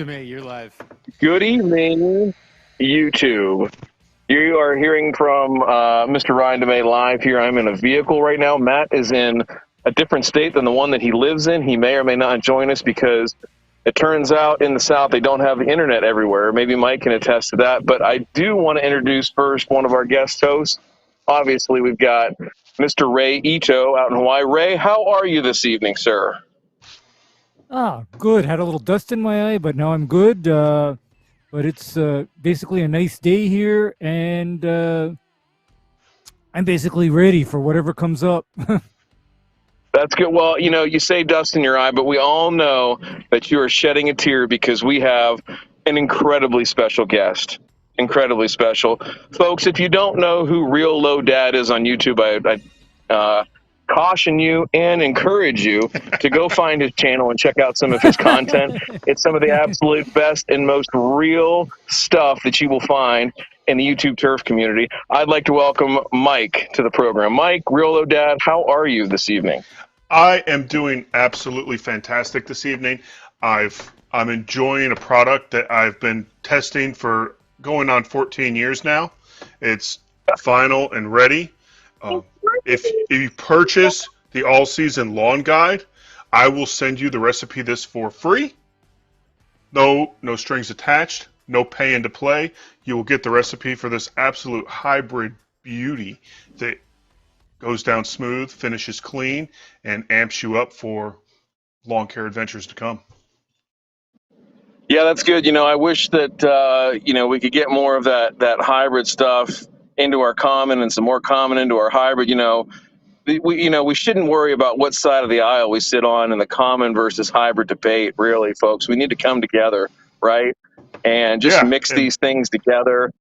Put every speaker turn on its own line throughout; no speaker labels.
to me. You're live.
Good evening, YouTube. You are hearing from Mr. Ryan DeMay live here. I'm in a vehicle right now. Matt is in a different state than the one that he lives in. He may or may not join us because it turns out in the South they don't have the internet everywhere. Maybe Mike can attest to that. But I do want to introduce first one of our guest hosts. Obviously, we've got Mr. Ray Ito out in Hawaii. Ray, how are you this evening, sir?
Good. Had a little dust in my eye, but now I'm good. But it's basically a nice day here, and I'm basically ready for whatever comes up.
That's good. Well, you know, you say dust in your eye, but we all know that you are shedding a tear because we have an incredibly special guest. Incredibly special. Folks, if you don't know who Real Low Dad is on YouTube, I caution you and encourage you to go find his channel and check out some of his content. It's some of the absolute best and most real stuff that you will find in the YouTube turf community. I'd like to welcome Mike to the program. Mike, Real Low Dad, how are you this evening?
I am doing absolutely fantastic this evening. I'm enjoying a product that I've been testing for going on 14 years now. It's final and ready. If you purchase the all-season lawn guide, I will send you the recipe this for free. No strings attached. No pay into play. You will get the recipe for this absolute hybrid beauty that goes down smooth, finishes clean, and amps you up for lawn care adventures to come.
Yeah, that's good. You know, I wish that, we could get more of that hybrid stuff into our common and some more common into our hybrid. We shouldn't worry about what side of the aisle we sit on in the common versus hybrid debate, really, folks. We need to come together, right? And just mix these things together,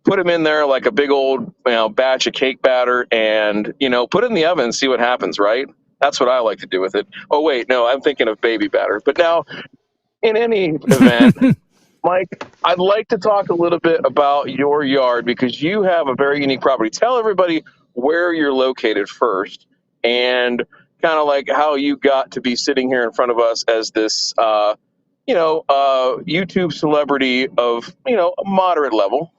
put them in there like a big old batch of cake batter and, put it in the oven and see what happens, right? That's what I like to do with it. Oh, wait, no, I'm thinking of baby batter. But now, in any event, Mike, I'd like to talk a little bit about your yard because you have a very unique property. Tell everybody where you're located first and kind of like how you got to be sitting here in front of us as this, YouTube celebrity of, a moderate level.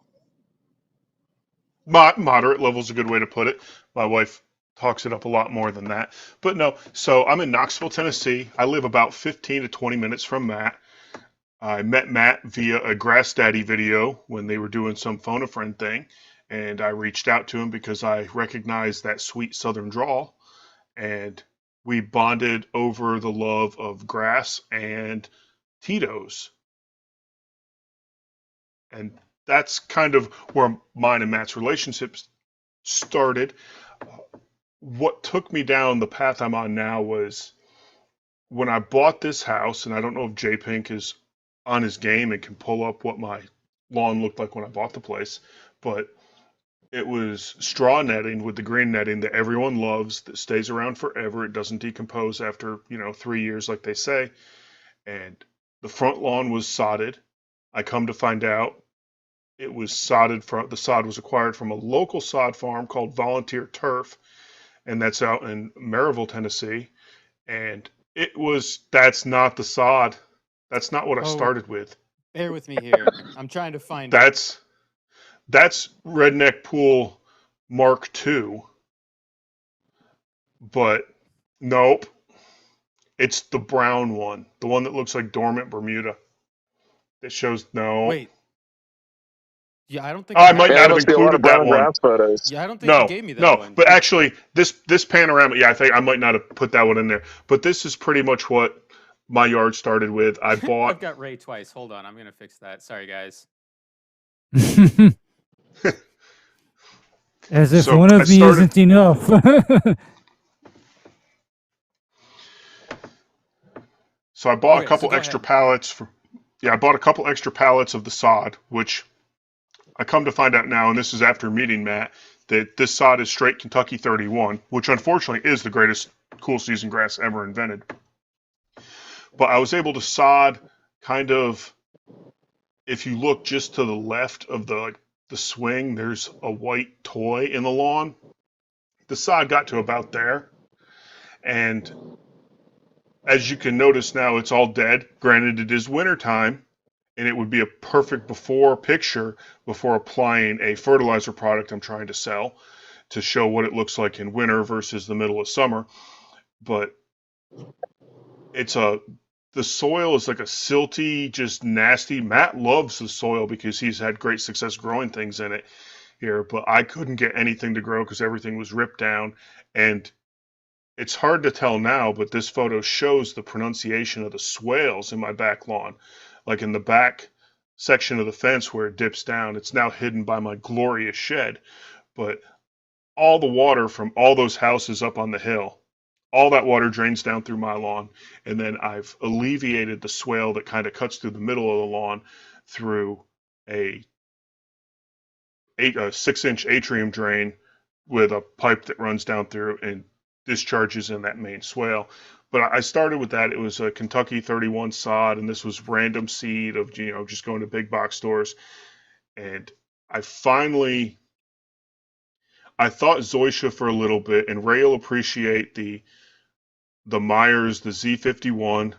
Moderate level is a good way to put it. My wife talks it up a lot more than that. But no, so I'm in Knoxville, Tennessee. I live about 15 to 20 minutes from Matt. I met Matt via a Grass Daddy video when they were doing some phone a friend thing. And I reached out to him because I recognized that sweet southern drawl. And we bonded over the love of grass and Tito's. And that's kind of where mine and Matt's relationship started. What took me down the path I'm on now was when I bought this house, and I don't know if J Pink is on his game and can pull up what my lawn looked like when I bought the place, but it was straw netting with the green netting that everyone loves, that stays around forever. It doesn't decompose after, 3 years like they say. And the front lawn was sodded. I come to find out it was the sod was acquired from a local sod farm called Volunteer Turf, and that's out in Maryville, Tennessee. And that's not the sod. That's not what I started with.
Bear with me here. I'm trying to find it.
That's Redneck Pool Mark II. But nope. It's the brown one. The one that looks like Dormant Bermuda. It shows no.
Wait. Yeah, I don't think
I might not have included that one.
Photos.
Yeah, I don't think you gave me that one.
No, but actually, this panorama, I think I might not have put that one in there. But this is pretty much what my yard started with. I bought.
I've got Ray twice. Hold on, I'm gonna fix that. Sorry, guys.
As if one of me isn't enough.
So I bought a couple extra pallets I bought a couple extra pallets of the sod, which I come to find out now, and this is after meeting Matt, that this sod is straight Kentucky 31, which unfortunately is the greatest cool season grass ever invented. But I was able to sod kind of, if you look just to the left of the swing, there's a white toy in the lawn. The sod got to about there. And as you can notice now, it's all dead. Granted, it is wintertime, and it would be a perfect before picture before applying a fertilizer product I'm trying to sell to show what it looks like in winter versus the middle of summer. But the soil is like a silty, just nasty. Matt loves the soil because he's had great success growing things in it here, but I couldn't get anything to grow because everything was ripped down. And it's hard to tell now, but this photo shows the pronunciation of the swales in my back lawn. Like in the back section of the fence where it dips down, it's now hidden by my glorious shed. But all the water from all those houses up on the hill, all that water drains down through my lawn. And then I've alleviated the swale that kind of cuts through the middle of the lawn through a 6-inch atrium drain with a pipe that runs down through and discharges in that main swale. But I started with that. It was a Kentucky 31 sod, and this was random seed of, just going to big box stores. And I thought Zoysia for a little bit, and Ray will appreciate the Myers, the Z51,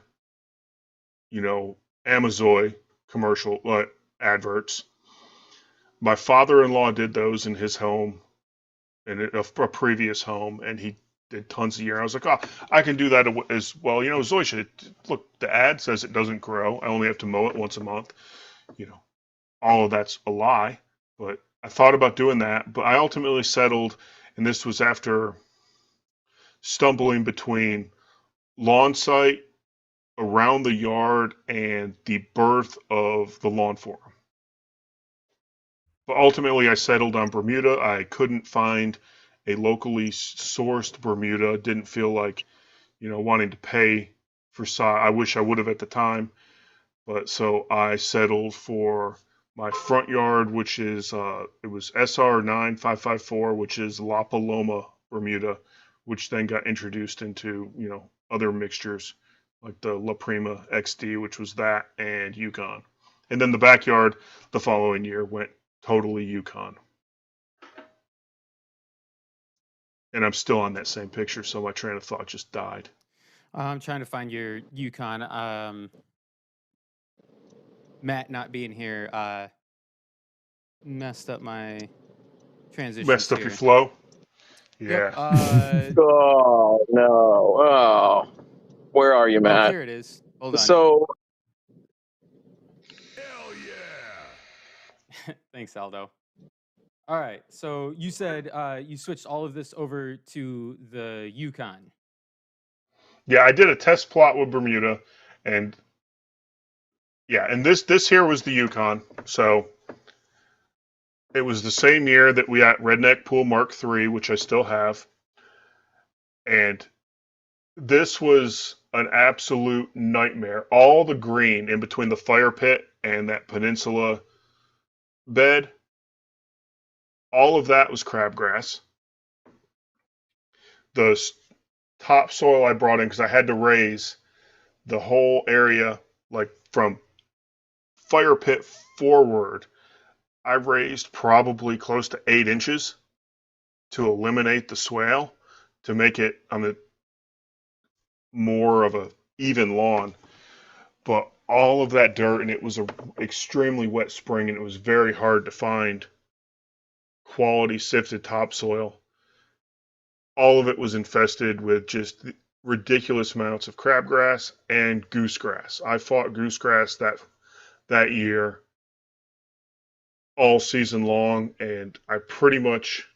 Amazoy commercial adverts. My father-in-law did those in his home, in a previous home, and he did tons a year. I was like, oh, I can do that as well. Zoysia, look, the ad says it doesn't grow. I only have to mow it once a month. All of that's a lie. But I thought about doing that, but I ultimately settled, and this was after stumbling between lawn site, around the yard, and the birth of the lawn forum. But ultimately, I settled on Bermuda. I couldn't find a locally sourced Bermuda. Didn't feel like, wanting to pay for sod. I wish I would have at the time. But so I settled for my front yard, which is, it was SR9554, which is La Paloma Bermuda, which then got introduced into, other mixtures like the La Prima XD, which was that, and Yukon. And then the backyard the following year went totally Yukon. And I'm still on that same picture, so my train of thought just died.
I'm trying to find your Yukon. Matt not being here messed up my transition.
Messed up your flow? Yeah.
Yep,
oh, no. Oh. Where are you, Matt?
Oh, here it is. Hold on.
So.
Hell yeah!
Thanks, Aldo. All right. So you said you switched all of this over to the Yukon.
Yeah, I did a test plot with Bermuda, and this here was the Yukon. So it was the same year that we had Redneck Pool Mark III, which I still have. And this was an absolute nightmare. All the green in between the fire pit and that peninsula bed, all of that was crabgrass. The topsoil I brought in, because I had to raise the whole area, like from fire pit forward, I raised probably close to 8 inches to eliminate the swale, to make it more of a even lawn. But all of that dirt, and it was an extremely wet spring, and it was very hard to find quality sifted topsoil. All of it was infested with just ridiculous amounts of crabgrass and goosegrass. I fought goosegrass that year all season long, and I pretty much,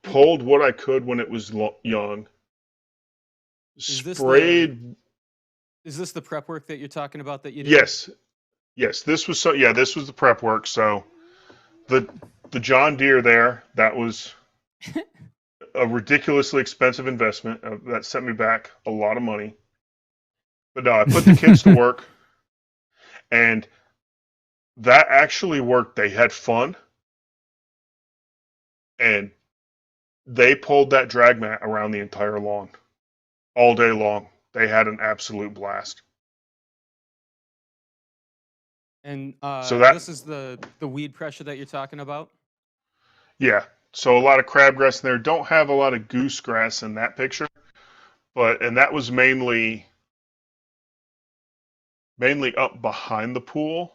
pulled what I could when it was young. Sprayed.
Is this the prep work that you're talking about that you did?
Yes. This was this was the prep work. So the John Deere there, that was a ridiculously expensive investment. That set me back a lot of money. But no, I put the kids to work, and that actually worked. They had fun, and they pulled that drag mat around the entire lawn all day long. They had an absolute blast.
And
so
this is the weed pressure that you're talking about?
Yeah. So a lot of crabgrass in there. Don't have a lot of goosegrass in that picture, and that was mainly mainly up behind the pool,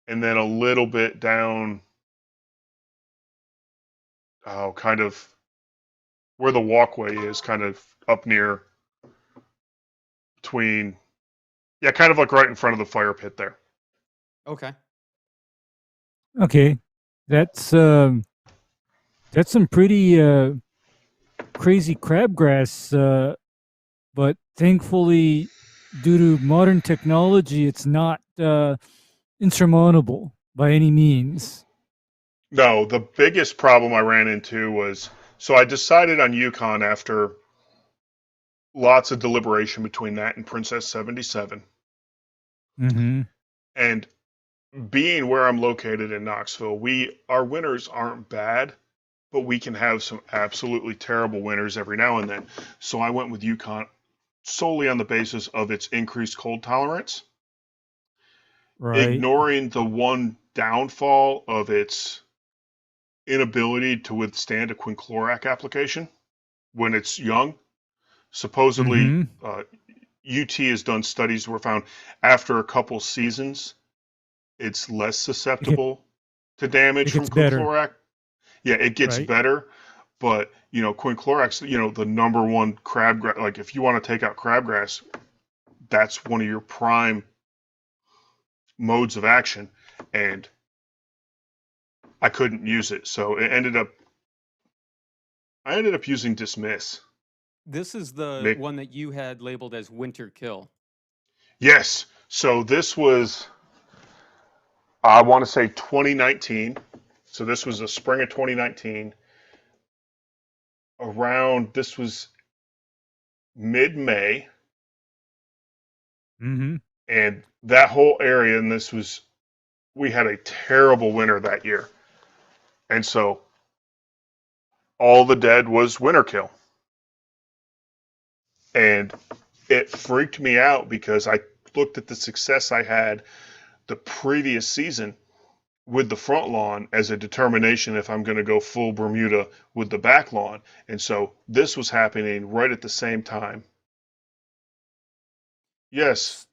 and then a little bit down, kind of where the walkway is, kind of up near between, yeah, kind of like right in front of the fire pit there.
Okay.
Okay, that's some pretty crazy crabgrass, but thankfully, due to modern technology, it's not insurmountable by any means.
No, the biggest problem I ran into was, so I decided on Yukon after lots of deliberation between that and Princess 77.
Mm-hmm.
And being where I'm located in Knoxville, our winters aren't bad, but we can have some absolutely terrible winters every now and then. So I went with Yukon solely on the basis of its increased cold tolerance,
Right.
ignoring the one downfall of its inability to withstand a quinclorac application when it's young. Supposedly,
Mm-hmm.
UT has done studies where found after a couple seasons, it's less
It, get,
susceptible to damage
it
from
gets better,
quinclorac. Yeah, it gets
right?
better, but quinclorac's the number one crabgrass. Like if you want to take out crabgrass, that's one of your prime modes of action, and I couldn't use it, so I ended up using dismiss.
This is the
Make
one that you had labeled as winter kill.
Yes, so this was, I want to say 2019. So this was the spring of 2019. This was mid-May,
Mm-hmm.
and that whole area, and we had a terrible winter that year. And so all the dead was winter kill. And it freaked me out because I looked at the success I had the previous season with the front lawn as a determination if I'm going to go full Bermuda with the back lawn. And so this was happening right at the same time. Yes,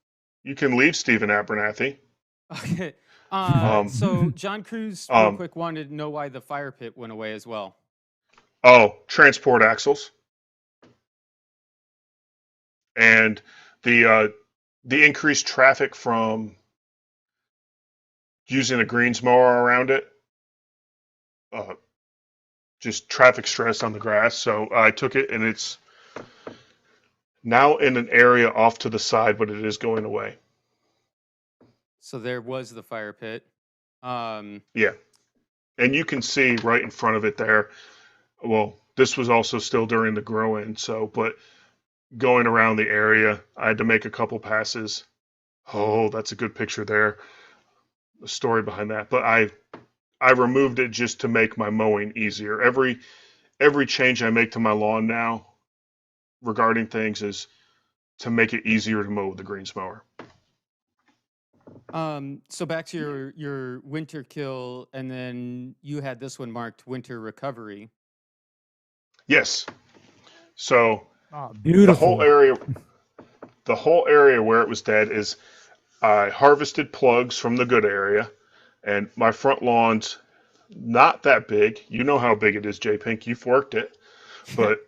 you can leave Stephen Abernathy.
Okay. So
Um,
John Cruz, real
um,
quick, wanted to know why the fire pit went away as well.
transport axles and the increased traffic from using a greens mower around it. Uh, just traffic stress on the grass. So I took it, and it's now in an area off to the side, but it is going away.
So there was the fire pit.
Yeah. And you can see right in front of it there. Well, this was also still during the grow in. So, but going around the area, I had to make a couple passes. Oh, that's a good picture there. The story behind that. But I removed it just to make my mowing easier. Every change I make to my lawn now regarding things is to make it easier to mow with the greens mower.
So back to your winter kill, and then you had this one marked winter recovery.
Yes. So
Beautiful.
the whole area where it was dead is I harvested plugs from the good area, and my front lawn's not that big. You know how big it is, J Pink. You've worked it, but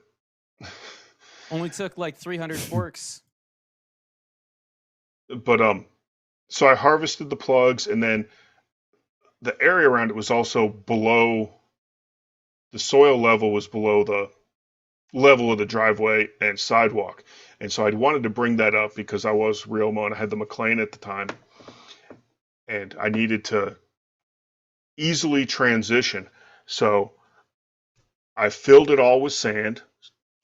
Only took like 300 forks.
but so I harvested the plugs, and then the area around it was also below the soil level was below the level of the driveway and sidewalk. And so I wanted to bring that up because I was real mowing. I had the McLean at the time, and I needed to easily transition. So I filled it all with sand,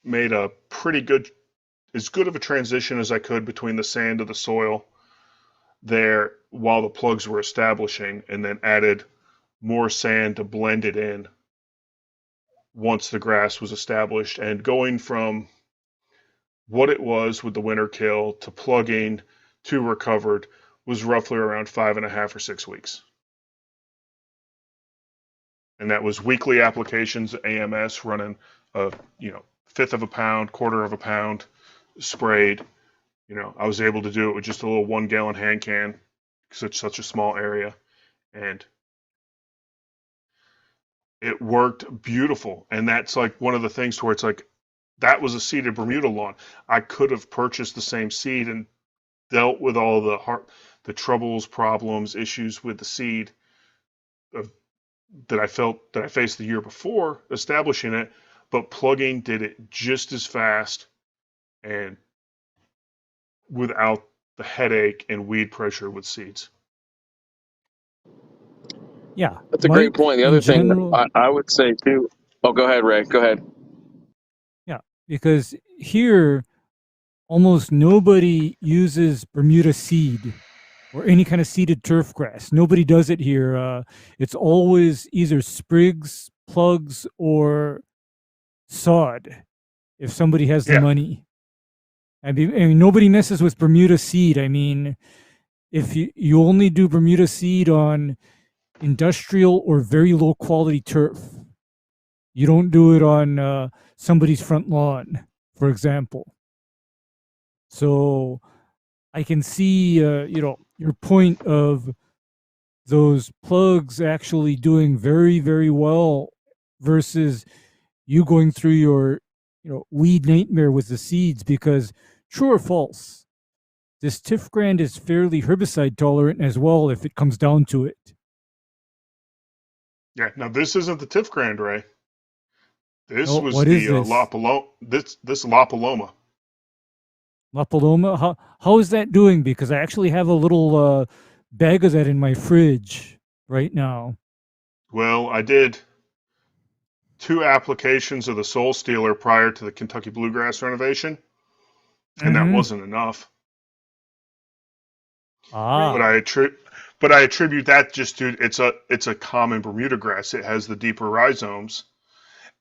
made a pretty good, as good of a transition as I could between the sand and the soil there while the plugs were establishing, and then added more sand to blend it in once the grass was established. And going from what it was with the winter kill to plugging to recovered was roughly around 5.5 or 6 weeks. And that was weekly applications, AMS, running a fifth of a pound, quarter of a pound sprayed, I was able to do it with just a little 1-gallon hand can, such a small area, and it worked beautiful. And that's like one of the things where it's like, that was a seeded Bermuda lawn. I could have purchased the same seed and dealt with all the troubles, problems, issues with the seed of, that I faced the year before establishing it, but plugging did it just as fast and without the headache and weed pressure with seeds.
Yeah,
That's a great
Mike,
point. The
in
other thing
general,
I would say too. Oh, go ahead, Ray. Go ahead.
yeah, because here almost nobody uses Bermuda seed or any kind of seeded turf grass. Nobody does it here. It's always either sprigs, plugs, or sod if somebody has the
Yeah,
money. I mean, nobody messes with Bermuda seed. I mean, if you only do Bermuda seed on industrial or very low quality turf, you don't do it on somebody's front lawn, for example. So I can see, your point of those plugs actually doing very, very well versus you going through your, weed nightmare with the seeds. Because true or false, this Tifgrand is fairly herbicide tolerant as well if it comes down to it.
yeah. Now this isn't the Tifgrand, Ray. This
Oh,
was
what is
the
this?
this La Paloma.
La Paloma? How is that doing? Because I actually have a little bag of that in my fridge right now.
Well, I did 2 applications of the Soul Stealer prior to the Kentucky Bluegrass renovation, and that
Mm-hmm.
wasn't enough. But
Ray,
Ah.
I attribute that just to it's a common Bermuda grass. It has the deeper rhizomes,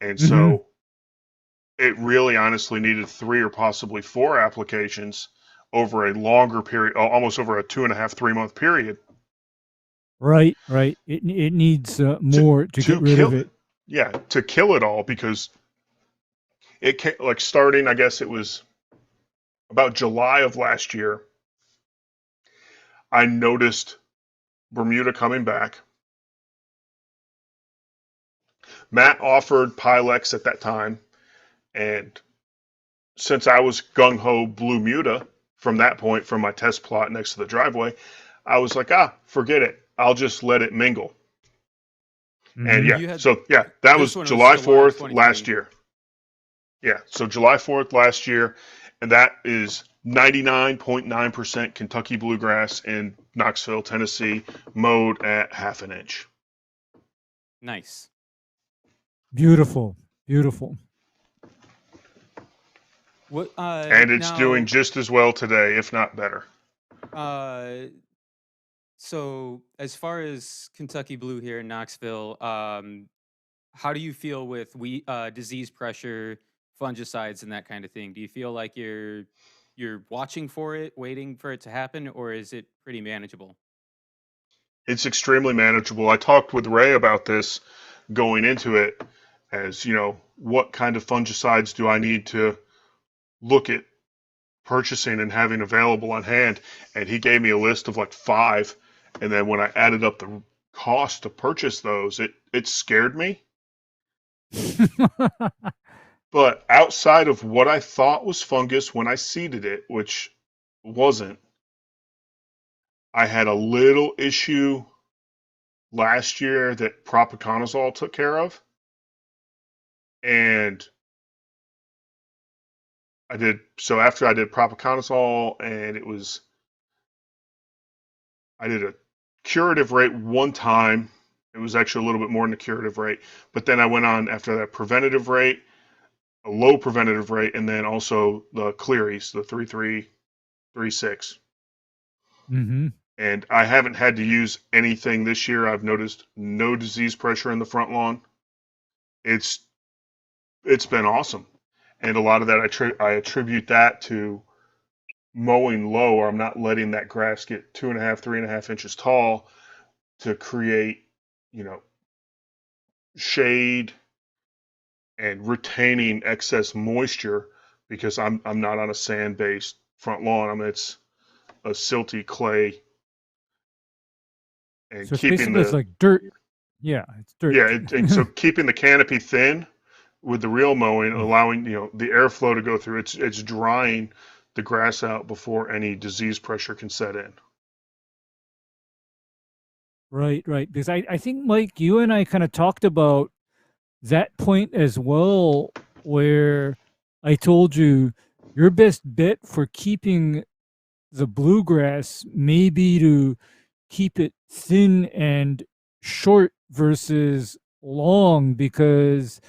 and
Mm-hmm.
so it really honestly needed 3 or possibly 4 applications over a longer period, almost over a 2.5, 3 month period
Right, right. It needs
to
more to get
to
rid of
kill
it.
yeah, to kill it all, because it came, like, starting, I guess it was about July of last year, I noticed Bermuda coming back. Matt offered Pilex at that time, and since I was gung ho Blue Muta from that point, from my test plot next to the driveway, I was like, forget it. I'll just let it mingle. And
Mm-hmm.
yeah,
you had
so yeah, that
this
was
one was
July
July
4th last
2020.
year. Yeah, so July 4th last year, and that is 99.9% Kentucky bluegrass in Knoxville, Tennessee, mowed at 1/2 inch.
Nice.
Beautiful, beautiful.
What
And it's doing
now
just as well today, if not better.
uh so as far as Kentucky Blue here in Knoxville, how do you feel with disease pressure, fungicides, and that kind of thing? Do you feel like you're watching for it, waiting for it to happen, or is it pretty manageable?
It's extremely manageable. I talked with Ray about this going into it, as what kind of fungicides do I need to look at purchasing and having available on hand, and he gave me a list of like 5, and then when I added up the cost to purchase those, it scared me. But outside of what I thought was fungus when I seeded it, which wasn't, I had a little issue last year that propiconazole took care of, and after I did propiconazole, and I did a curative rate one time. It was actually a little bit more than the curative rate, but then I went on after that preventative rate, a low preventative rate, and then also the Clearys, the 3336.
Mm-hmm.
And I haven't had to use anything this year. I've noticed no disease pressure in the front lawn. It's it's been awesome, and a lot of that I attribute that to mowing low, or I'm not letting that grass get 2.5, 3.5 inches tall to create, you know, shade and retaining excess moisture, because I'm not on a sand based front lawn. I mean, it's a silty clay, and
So it's
keeping
basically it's
the
like dirt. Yeah, it's dirt.
and so keeping the canopy thin with the real mowing, allowing the airflow to go through. It's drying the grass out before any disease pressure can set in.
Right, right. Because I think, Mike, you and I kind of talked about that point as well, where I told you your best bet for keeping the bluegrass may be to keep it thin and short versus long, because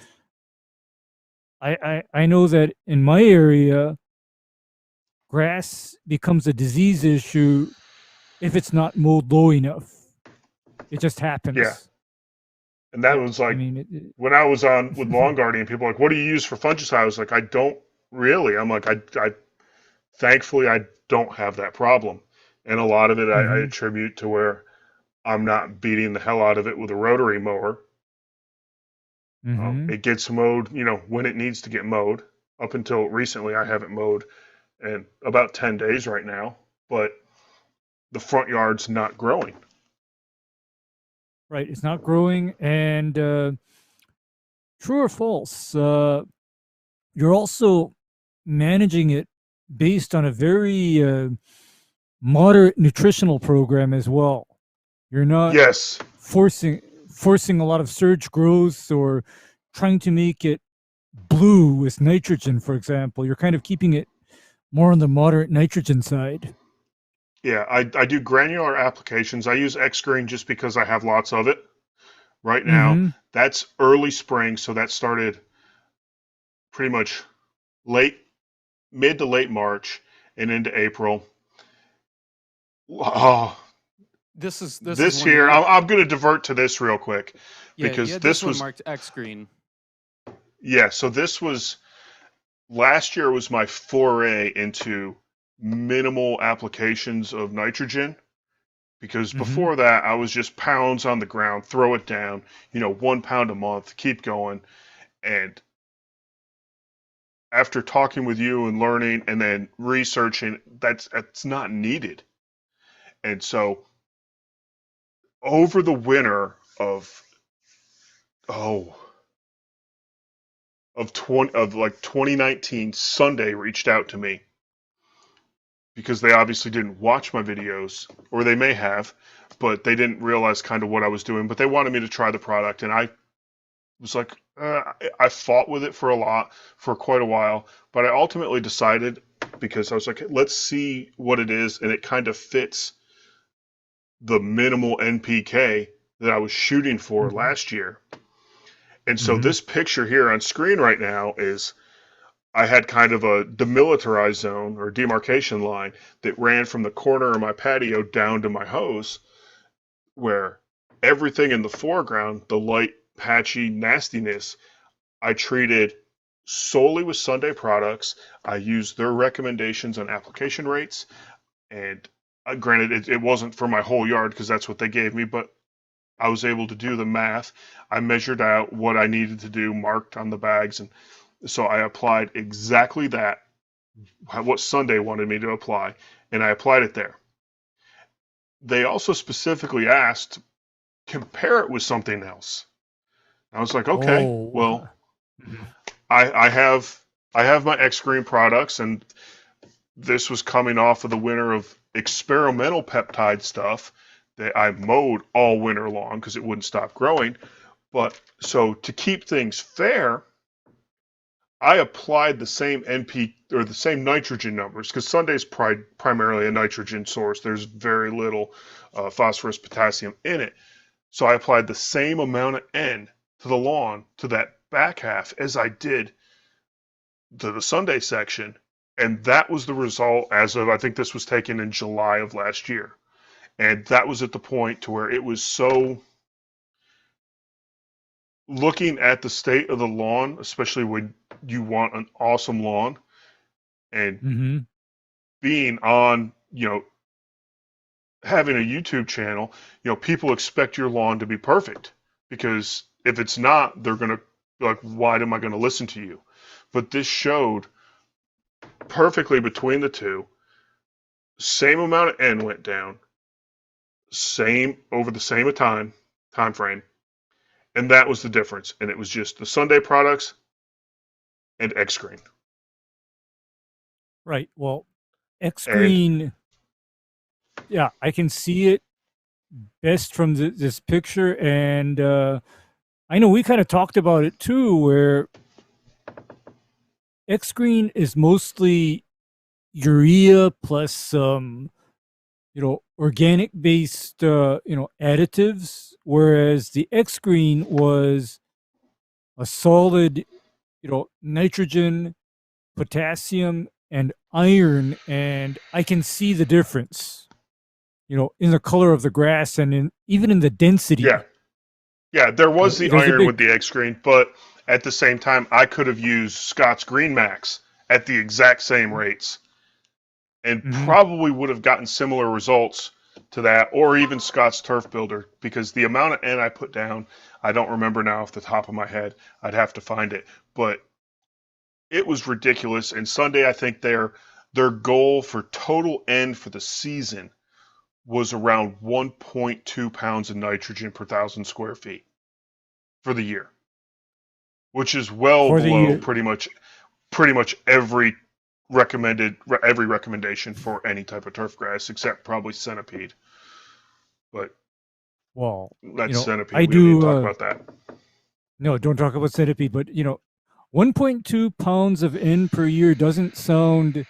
I know that in my area, grass becomes a disease issue if it's not mowed low enough. It just
Yeah,
happens.
and that
Yeah,
was
I
like
mean,
when I was on with lawn guarding. People are like, "What do you use for fungicide?" I was like, "I don't really." I'm like, I thankfully I don't have that problem, and a lot of it I
hmm
attribute to where I'm not beating the hell out of it with a rotary mower.
hmm
It gets mowed, when it needs to get mowed. Up until recently, I haven't mowed in about 10 days right now, but the front yard's not growing.
right. It's not growing, and true or false, you're also managing it based on a very moderate nutritional program as well. You're not
Yes.
forcing forcing a lot of surge growth or trying to make it blue with nitrogen, for example. You're kind of keeping it more on the moderate nitrogen side.
Yeah, I do granular applications. I use X Green just because I have lots of it. Right now,
Mm-hmm.
that's early spring, so that started pretty much late, mid to late March and into April. Oh,
This is
this
one
here,
that
I'm going to divert to this real quick
you
because
had this
this
one
was,
marked X screen.
yeah, so this was last year was my foray into minimal applications of nitrogen because
Mm-hmm.
before that I was just pounds on the ground, throw it down, 1 pound a month, keep going. And after talking with you and learning and then researching, that's not needed. And so over the winter oh of like 2019, Sunday reached out to me because they obviously didn't watch my videos, or they may have, but they didn't realize kind of what I was doing. But they wanted me to try the product, and I was like, I fought with it for quite a while, but I ultimately decided because I was like, let's see what it is, and it kind of fits the minimal NPK that I was shooting for
Mm-hmm.
last year. And so
Mm-hmm.
this picture here on screen right now is I had kind of a demilitarized zone or demarcation line that ran from the corner of my patio down to my hose, where everything in the foreground, the light, patchy nastiness, I treated solely with Sunday products. I used their recommendations on application rates. And granted, it wasn't for my whole yard because that's what they gave me, but I was able to do the math. I measured out what I needed to do, marked on the bags. And so I applied exactly that, what Sunday wanted me to apply, and I applied it there. They also specifically asked, compare it with something else. I was like, okay,
Oh.
well, I have my X Green products, and this was coming off of the winter of experimental peptide stuff that I mowed all winter long because it wouldn't stop growing. But so to keep things fair, I applied the same NP or the same nitrogen numbers because Sunday's primarily a nitrogen source. There's very little phosphorus, potassium in it. So I applied the same amount of N to the lawn to that back half as I did to the Sunday section. And that was the result as of, I think this was taken in July of last year. And that was at the point to where it was so, looking at the state of the lawn, especially when you want an awesome lawn, and
Mm-hmm.
being on, having a YouTube channel, people expect your lawn to be perfect because if it's not, they're going to be like, why am I going to listen to you? But this showed perfectly between the two. Same amount of N went down, same over the same time frame, and that was the difference. And it was just the Sunday products and X Green.
Right. Well, X
And
Green, yeah, I can see it best from this picture, and I know we kind of talked about it too, where X Green is mostly urea plus some, organic based, additives, whereas the X Green was a solid, nitrogen, potassium, and iron, and I can see the difference, in the color of the grass and even in the density.
yeah, there was the
There's a
iron with
big.
the X Green, but at the same time, I could have used Scott's Green Max at the exact same rates and
Mhm.
probably would have gotten similar results to that, or even Scott's Turf Builder, because the amount of N I put down, I don't remember now off the top of my head. I'd have to find it, but it was ridiculous. And Sunday, I think their goal for total N for the season was around 1.2 pounds of nitrogen per thousand square feet for the year, which is well
For the
below
year.
pretty much every recommendation for any type of turf grass except probably centipede. But
Well,
that's
I
centipede. We don't need to
do.
talk about that.
No, don't talk about centipede, but 1.2 pounds of N per year doesn't sound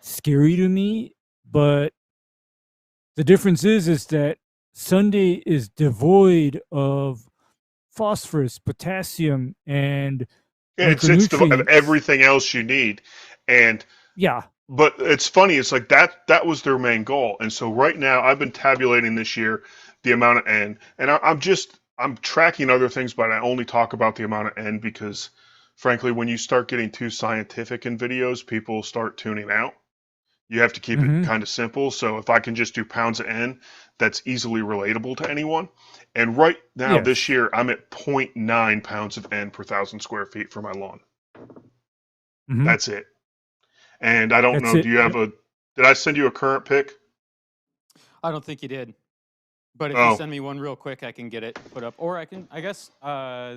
scary to me, but the difference is that Sunday is devoid of phosphorus, potassium, and
It's of
micronutrients.
everything else you need, and
Yeah.
but it's funny. It's like that was their main goal, and so right now I've been tabulating this year the amount of N, and I'm tracking other things, but I only talk about the amount of N because, frankly, when you start getting too scientific in videos, people start tuning out. You have to keep it
Mm-hmm.
kind of simple. So if I can just do pounds of N, that's easily relatable to anyone. And right now, this
Yes.
year, I'm at zero point 0.9 pounds of N per thousand square feet for my lawn.
Mm-hmm.
That's it. And I don't
That's
know, do
it.
you have did I send you a current pic?
I don't think you did. But if you
Oh,
send me one real quick, I can get it put up. Or I guess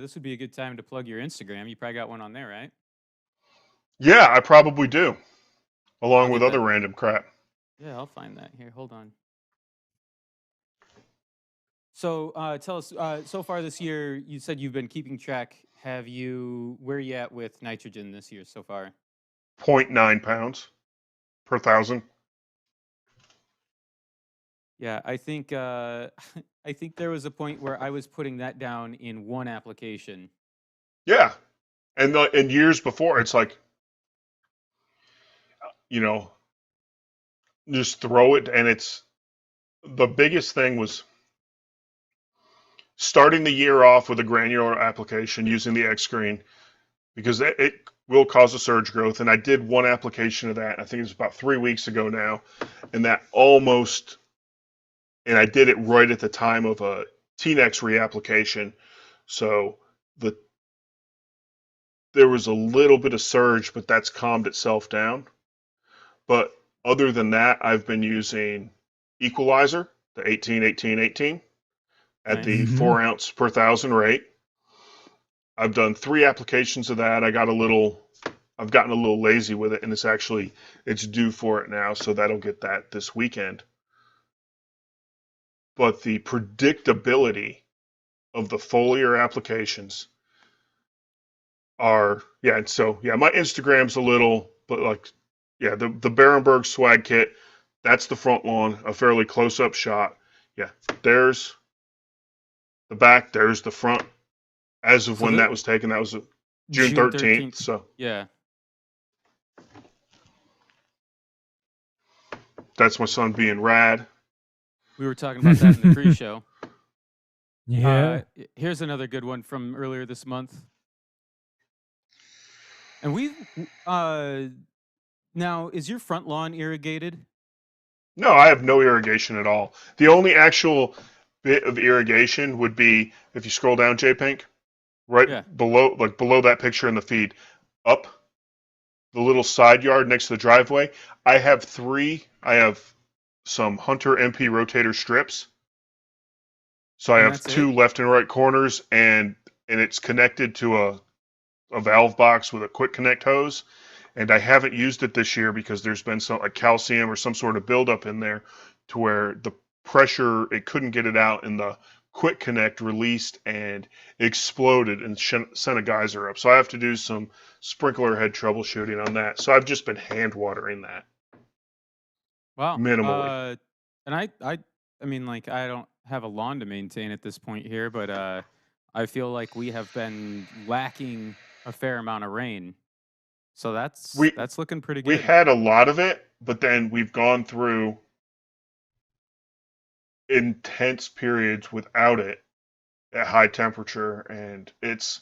this would be a good time to plug your Instagram. You probably got one on there, right?
yeah, I probably do,
I'll
along with
get
other
that.
random crap.
Yeah, I'll find that. Here, hold on. So tell us, so far this year, you said you've been keeping track. Where are you at with nitrogen this year so far?
Zero point 0.9 pounds per thousand.
Yeah, I think I think there was a point where I was putting that down in one application.
Yeah. And years before, it's like, you know, just throw it. And it's the biggest thing was starting the year off with a granular application using the X screen because it will cause a surge growth. And I did one application of that. I think it was about 3 weeks ago now, and that almost. And I did it right at the time of a T-Nex reapplication, so the there was a little bit of surge, but that's calmed itself down. But other than that, I've been using Equalizer, the 18, 18, 18, at the
Nice.
Mm-hmm.
4 ounce per thousand rate. I've done 3 applications of that. I've gotten a little lazy with it, and it's due for it now, so that'll get that this weekend. But the predictability of the foliar applications are, yeah. And so yeah, my Instagram's a little, but like, yeah, the Berenberg swag kit, that's the front lawn, a fairly close up shot. Yeah, there's the back, there's the front. As of
So
when
the
that was taken, that was June
June
13th.
13th.
So
Yeah.
that's my son being rad.
We were talking about that in the pre-show.
Yeah.
Here's another good one from earlier this month. And now is your front lawn irrigated?
No, I have no irrigation at all. The only actual bit of irrigation would be if you scroll down, J Pink, right
Yeah.
below, like below that picture in the feed, up. the little side yard next to the driveway. I have three. I have some Hunter MP rotator strips. So I
And
have
that's it.
two left and right corners, and it's connected to a valve box with a quick connect hose. And I haven't used it this year because there's been some like calcium or some sort of buildup in there to where the pressure, it couldn't get it out, and the quick connect released and exploded and sent a geyser up. So I have to do some sprinkler head troubleshooting on that. So I've just been hand watering that
Wow.
minimally.
And I mean, like, I don't have a lawn to maintain at this point here, but I feel like we have been lacking a fair amount of rain. So
We
that's looking pretty
we
good.
had a lot of it, but then we've gone through intense periods without it at high temperature, and it's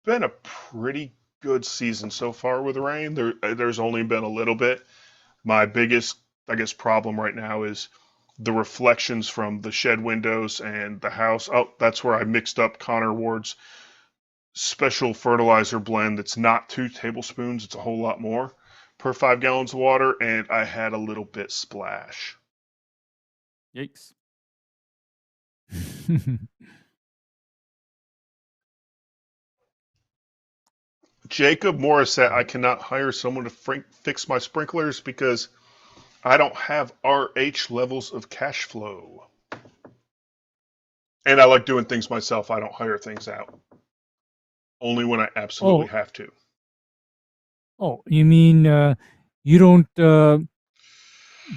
been a pretty good season so far with rain. There's only been a little bit. My biggest, I guess, problem right now is the reflections from the shed windows and the house. Oh, that's where I mixed up Connor Ward's special fertilizer blend. That's not 2 tablespoons; it's a whole lot more per 5 gallons of water, and I had a little bit splash.
Yikes.
Jacob Morris said I cannot hire someone to fix my sprinklers because I don't have RH levels of cash flow. And I like doing things myself. I don't hire things out. Only when I absolutely
oh,
have to.
oh, you mean you don't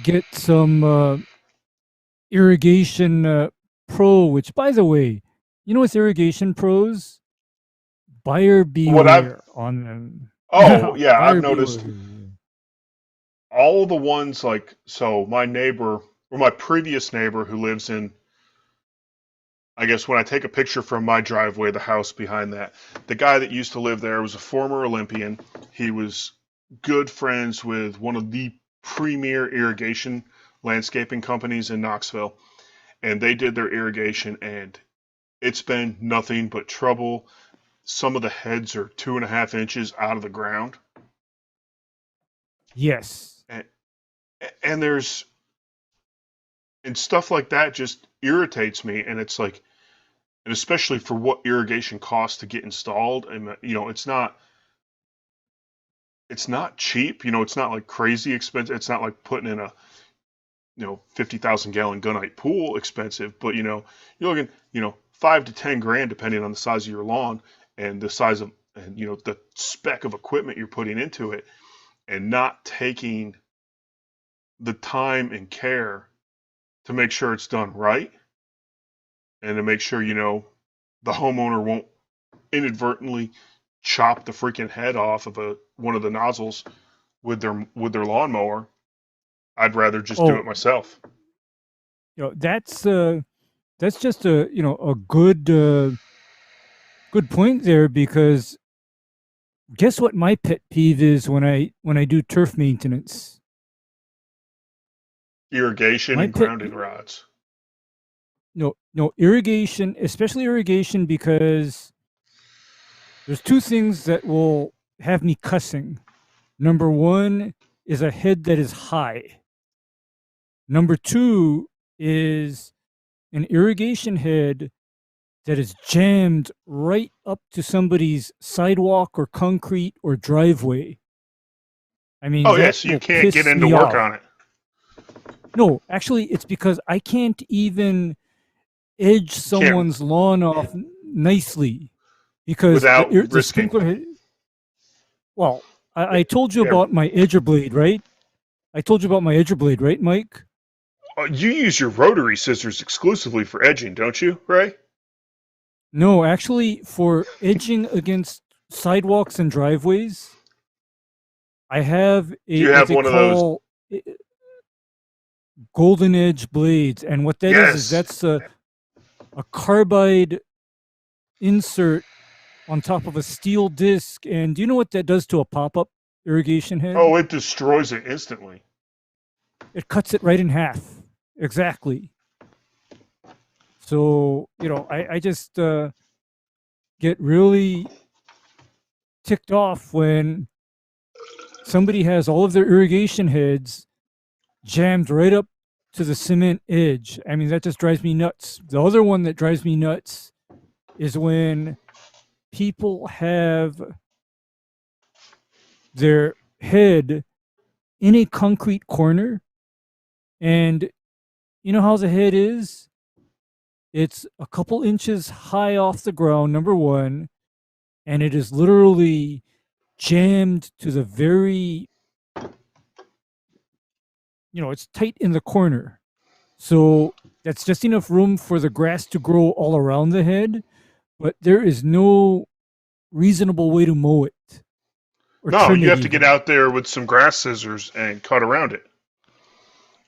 get some irrigation pro? Which, by the way, you know what's irrigation pros? Buyer
What I've
beware on them.
Oh, yeah, I've
Buyer beware.
noticed all the ones like, so my neighbor or my previous neighbor who lives in, I guess when I take a picture from my driveway, the house behind that, the guy that used to live there was a former Olympian. He was good friends with one of the premier irrigation landscaping companies in Knoxville, and they did their irrigation, and it's been nothing but trouble. Some of the heads are 2.5 inches out of the ground,
Yes.
and, and there's and stuff like that just irritates me. And it's like, and especially for what irrigation costs to get installed, and it's not cheap. It's not like crazy expensive. It's not like putting in a 50,000 gallon gunite pool expensive, but you're looking 5 to 10 grand depending on the size of your lawn and the size of, and the spec of equipment you're putting into it, and not taking the time and care to make sure it's done right, and to make sure the homeowner won't inadvertently chop the freaking head off of one of the nozzles with their lawnmower. I'd rather just do
Oh,
it myself.
that's just a good point there, because guess what my pet peeve is when I do turf maintenance.
Irrigation
My
and
pet
grounding rods.
no irrigation, especially irrigation, because there's two things that will have me cussing. Number one is a head that is high. Number two is an irrigation head that is jammed right up to somebody's sidewalk or concrete or driveway. I mean,
Oh yeah,
that
so you
will
can't get
piss
in to
me
work
off.
on it
No, actually, it's because I can't even edge
You can't
someone's lawn off nicely, because
without
the
risking.
sprinkler head. Well, I told you
Yeah,
about my edger blade, right? I told you about my edger blade, right, Mike?
you use your rotary scissors exclusively for edging, don't you, Ray?
No, actually, for edging against sidewalks and driveways, I have
Do
a
you
what
have
they
one of those?
call golden edge blades, and what that is
Yes.
that's a carbide insert on top of a steel disc. And do you know what that does to a pop-up irrigation head?
Oh, it destroys it instantly.
It cuts it right in half. Exactly. So I just get really ticked off when somebody has all of their irrigation heads jammed right up to the cement edge. I mean, that just drives me nuts. The other one that drives me nuts is when people have their head in a concrete corner, and you know how the head is? It's a couple inches high off the ground, number one, and it is literally jammed to the very, it's tight in the corner. So that's just enough room for the grass to grow all around the head, but there is no reasonable way to mow it or
No,
trim
you
it
have to get
even.
out there with some grass scissors and cut around it.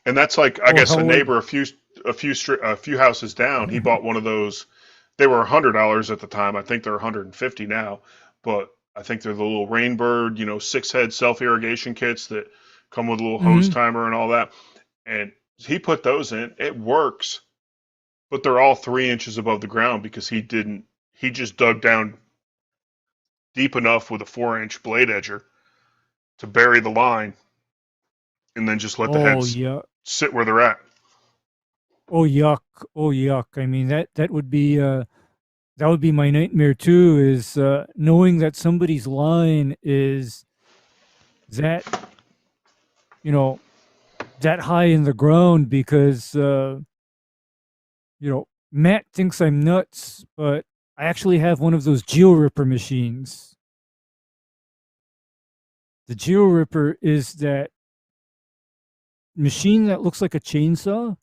And that's like, I
Oh,
guess, a
hell,
neighbor a few houses down. He bought one of those. They were $100 at the time. I think they're 150 now. But I think they're the little Rainbird, 6-head self irrigation kits that come with a little hose
Mhm.
timer and all that. And he put those in. It works, but they're all 3 inches above the ground because he didn't. He just dug down deep enough with a 4-inch blade edger to bury the line, and then just let the
Oh,
heads
yeah.
sit where they're at.
Oh, yuck. Oh, yuck. I mean, that would be my nightmare too, is knowing that somebody's line is that, you know, that high in the ground because Matt thinks I'm nuts, but I actually have one of those Geo Ripper machines. The Geo Ripper is that machine that looks like a chainsaw,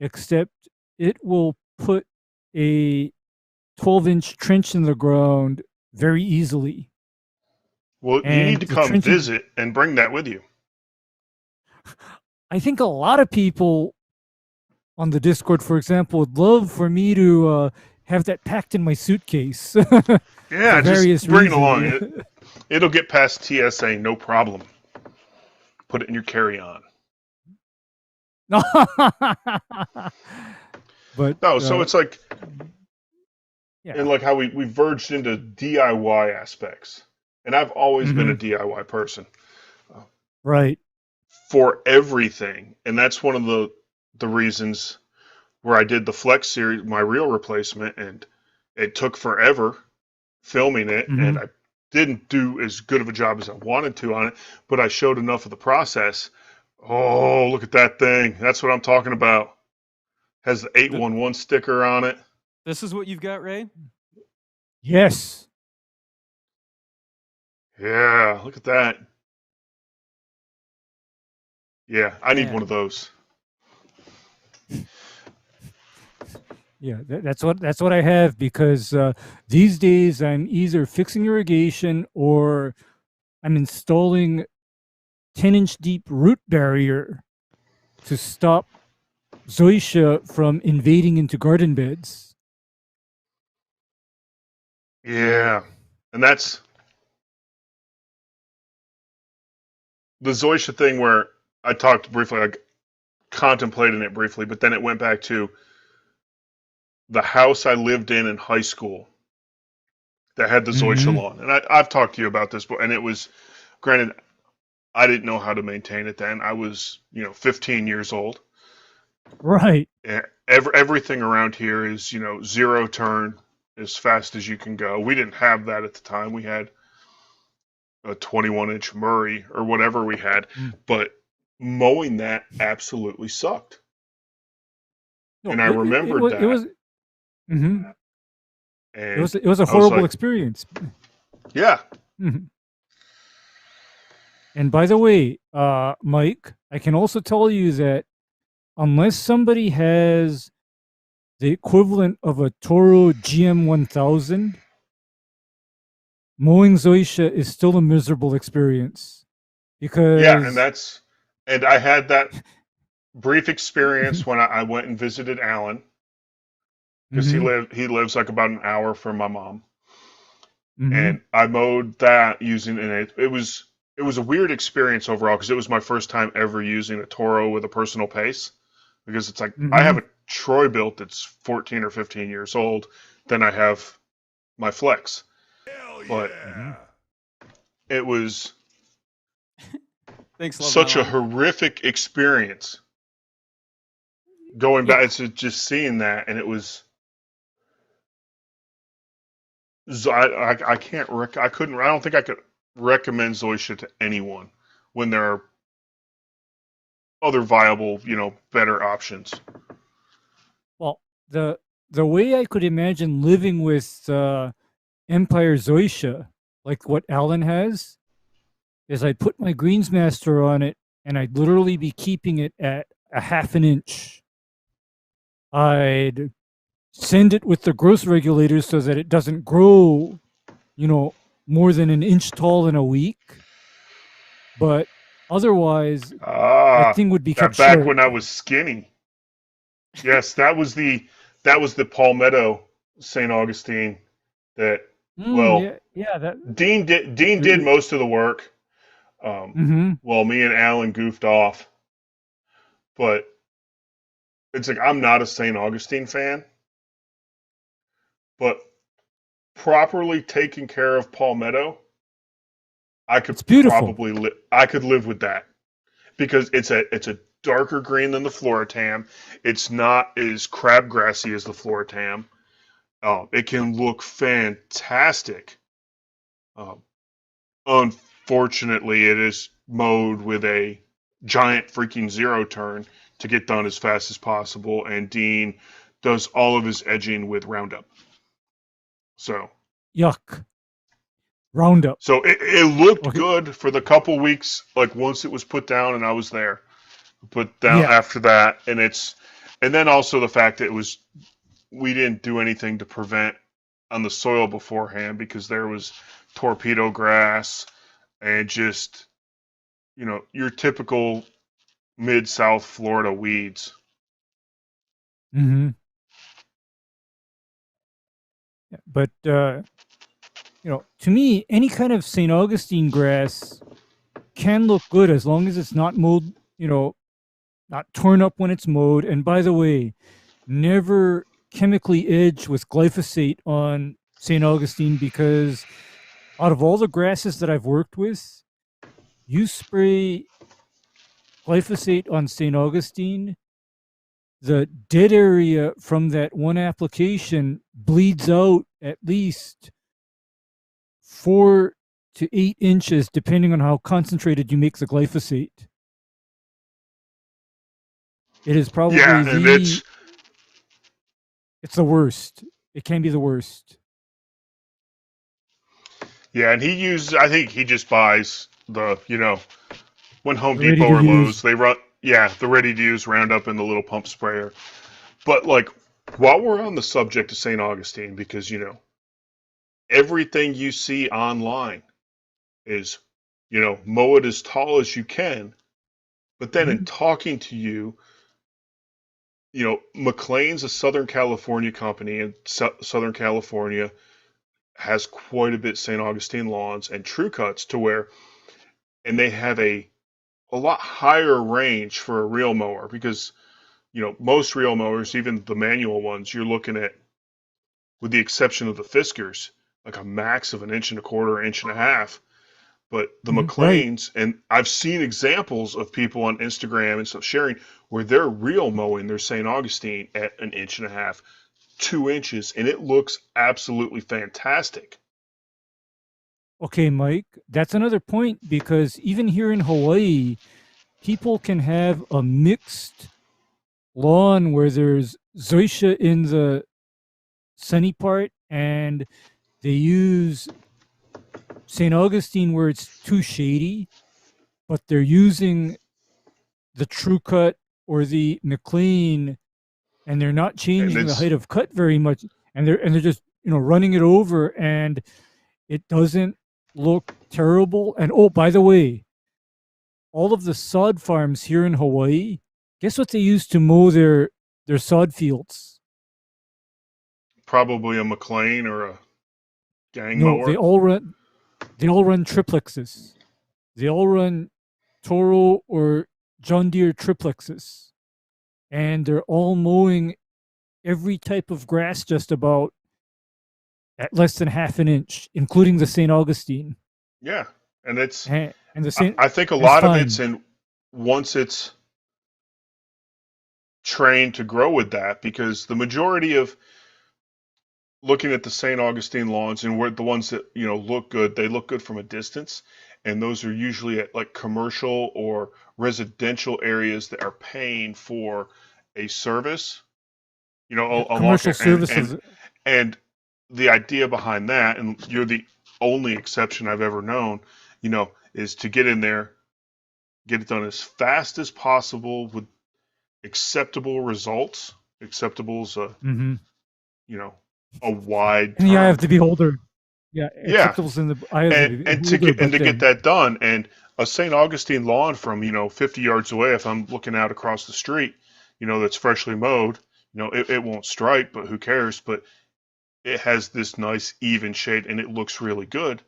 except it will put a 12-inch trench in the ground very easily.
Well, you need
And
to
the
come
trenching,
visit and bring that with you.
I think a lot of people on the Discord, for example, would love for me to have that packed in my suitcase for
Yeah, just
various
bring it along.
reasons.
It'll get past TSA, no problem. Put it in your carry-on.
But
No, so it's like, and
yeah.
like how we verged into DIY aspects. And I've always been a
Hmm.
DIY person
Right.
for everything. And that's one of the reasons where I did the Flex series, my reel replacement, and it took forever filming it,
Hmm.
and I didn't do as good of a job as I wanted to on it, but I showed enough of the process. Oh, look at that thing. That's what I'm talking about. Has the
Th-
811 sticker on it.
this is what you've got, Ray?
Yes.
Yeah, look at that. Yeah, I need one of
Man.
those.
Yeah, that's what I have because these days I'm either fixing irrigation or I'm installing 10-inch deep root barrier to stop zoysia from invading into garden beds.
Yeah, and that's the Zoysia thing where I talked briefly, I contemplated it briefly, but then it went back to the house I lived in high school that had the Zoysia
Hmm.
lawn. And I've talked to you about this, but and it was, granted, I didn't know how to maintain it then. I was, 15 years old.
Right.
Everything around here is, zero turn as fast as you can go. We didn't have that at the time. We had a 21-inch Murray or whatever we had,
Mm.
but mowing that absolutely sucked.
No,
And I
it
remembered
was
that,
mhm.
and
It was a
I was
horrible
like,
experience.
yeah,
Mhm. And by the way, Mike, I can also tell you that unless somebody has the equivalent of a Toro GM1000, mowing Zoysia is still a miserable experience
yeah,
because
and I had that brief experience when I went and visited Alan because
hmm
he lives like about an hour from my mom,
hmm
and I mowed that using and it was a weird experience overall because it was my first time ever using a Toro with a personal pace because it's like I
hmm
have a Troy built that's 14 or 15 years old, then I have my Flex,
Hell
but
hmm
yeah!
it was
Thanks, love my
such a
lawn.
horrific experience going
Yeah.
back. It's just seeing that, and it was. I can't I couldn't. I don't think I could recommend Zoysia to anyone when there are other viable, better options.
Well, the way I could imagine living with Empire Zoysia, like what Alan has, is I'd put my Greensmaster on it, and I'd literally be keeping it at a half an inch. I'd send it with the growth regulators so that it doesn't grow, more than an inch tall in a week. But otherwise, that thing would be cut
That back
short.
when I was skinny. Yes, that was the Palmetto St. Augustine that well
That.
Dean did most of the work.
Mm-hmm.
Well, me and Alan goofed off. But it's like I'm not a St. Augustine fan, but properly taking care of Palmetto, I could
It's beautiful.
probably I could live with that because it's a darker green than the Floritam. It's not as crabgrassy as the Floritam. It can look fantastic. Unfortunately, it is mowed with a giant freaking zero turn to get done as fast as possible, and Dean does all of his edging with Roundup. So
Yuck. Roundup.
So it looked
Okay.
good for the couple weeks, like once it was put down and I was there. Put down
Yeah.
after that, and then also the fact that we didn't do anything to prevent on the soil beforehand because there was torpedo grass and just your typical mid-South Florida weeds.
Mm-hmm. But to me, any kind of St. Augustine grass can look good as long as it's not mowed, not torn up when it's mowed. And by the way, never chemically edge with glyphosate on St. Augustine, because out of all the grasses that I've worked with, you spray glyphosate on St. Augustine, the dead area from that one application bleeds out at least 4 to 8 inches, depending on how concentrated you make the glyphosate. It is probably
And
it's the worst. It can be the worst.
and I think he just buys the when Home
Ready
Depot
to
or
use.
Lowe's they run the ready to use Roundup in the little pump sprayer. But like while we're on the subject of St. Augustine, because everything you see online is mow it as tall as you can, but then in talking to you, McLean's a Southern California company, and Southern California has quite a bit St. Augustine lawns and True Cuts and they have a lot higher range for a reel mower because most reel mowers, even the manual ones, you're looking at, with the exception of the Fiskars, like a max of 1.25 inches, 1.5 inches. But the
Right.
McLeans, and I've seen examples of people on Instagram and stuff sharing where they're reel mowing their St. Augustine at 1.5 inches, 2 inches, and it looks absolutely fantastic.
Okay, Mike, that's another point, because even here in Hawaii, people can have a mixed lawn where there's zoysia in the sunny part and they use St. Augustine where it's too shady, but they're using the True Cut or the McLean, and they're not
And
changing the
it's
height of cut very much, and they're just running it over, and it doesn't look terrible. And oh, by the way, all of the sod farms here in Hawaii, guess what they use to mow their sod fields?
probably a McLean or a gang
No,
mower.
they all run triplexes. They all run Toro or John Deere triplexes, and they're all mowing every type of grass just about at less than half an inch, including the St. Augustine.
Yeah, and it's
And And the same
I think a
is
lot of
fine.
it's in once it's trained to grow with that, because the majority of looking at the St. Augustine lawns and where the ones that look good, they look good from a distance, and those are usually at like commercial or residential areas that are paying for a service,
Yeah,
along
commercial
here, and
services.
and the idea behind that, and you're the only exception I've ever known, is to get in there, get it done as fast as possible with acceptable results. Acceptable's
Hmm.
you know a wide
In the eye of
term.
the beholder. Yeah,
Yeah,
acceptables in the eye of the
and to
beholder,
get
but then
that done, and a St. Augustine lawn from 50 yards away, if I'm looking out across the street, that's freshly mowed, it won't stripe, but who cares? But it has this nice even shade, and it looks really good.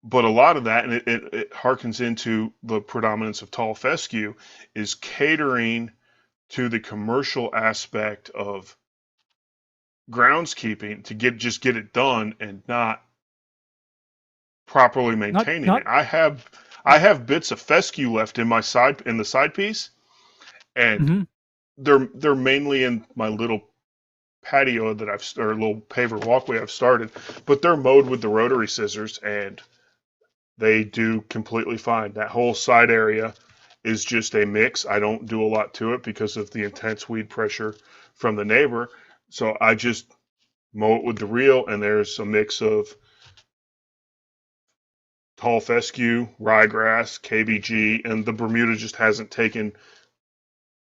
But a lot of that, and it harkens into the predominance of tall fescue, is catering to the commercial aspect of groundskeeping to get it done and not properly
not
maintaining
not
it. I have bits of fescue left in the side piece, and
mhm.
they're mainly in my little patio or little paver walkway I've started, but they're mowed with the rotary scissors, and they do completely fine. That whole side area is just a mix. I don't do a lot to it because of the intense weed pressure from the neighbor. So I just mow it with the reel, and there's a mix of tall fescue, ryegrass, KBG, and the Bermuda just hasn't taken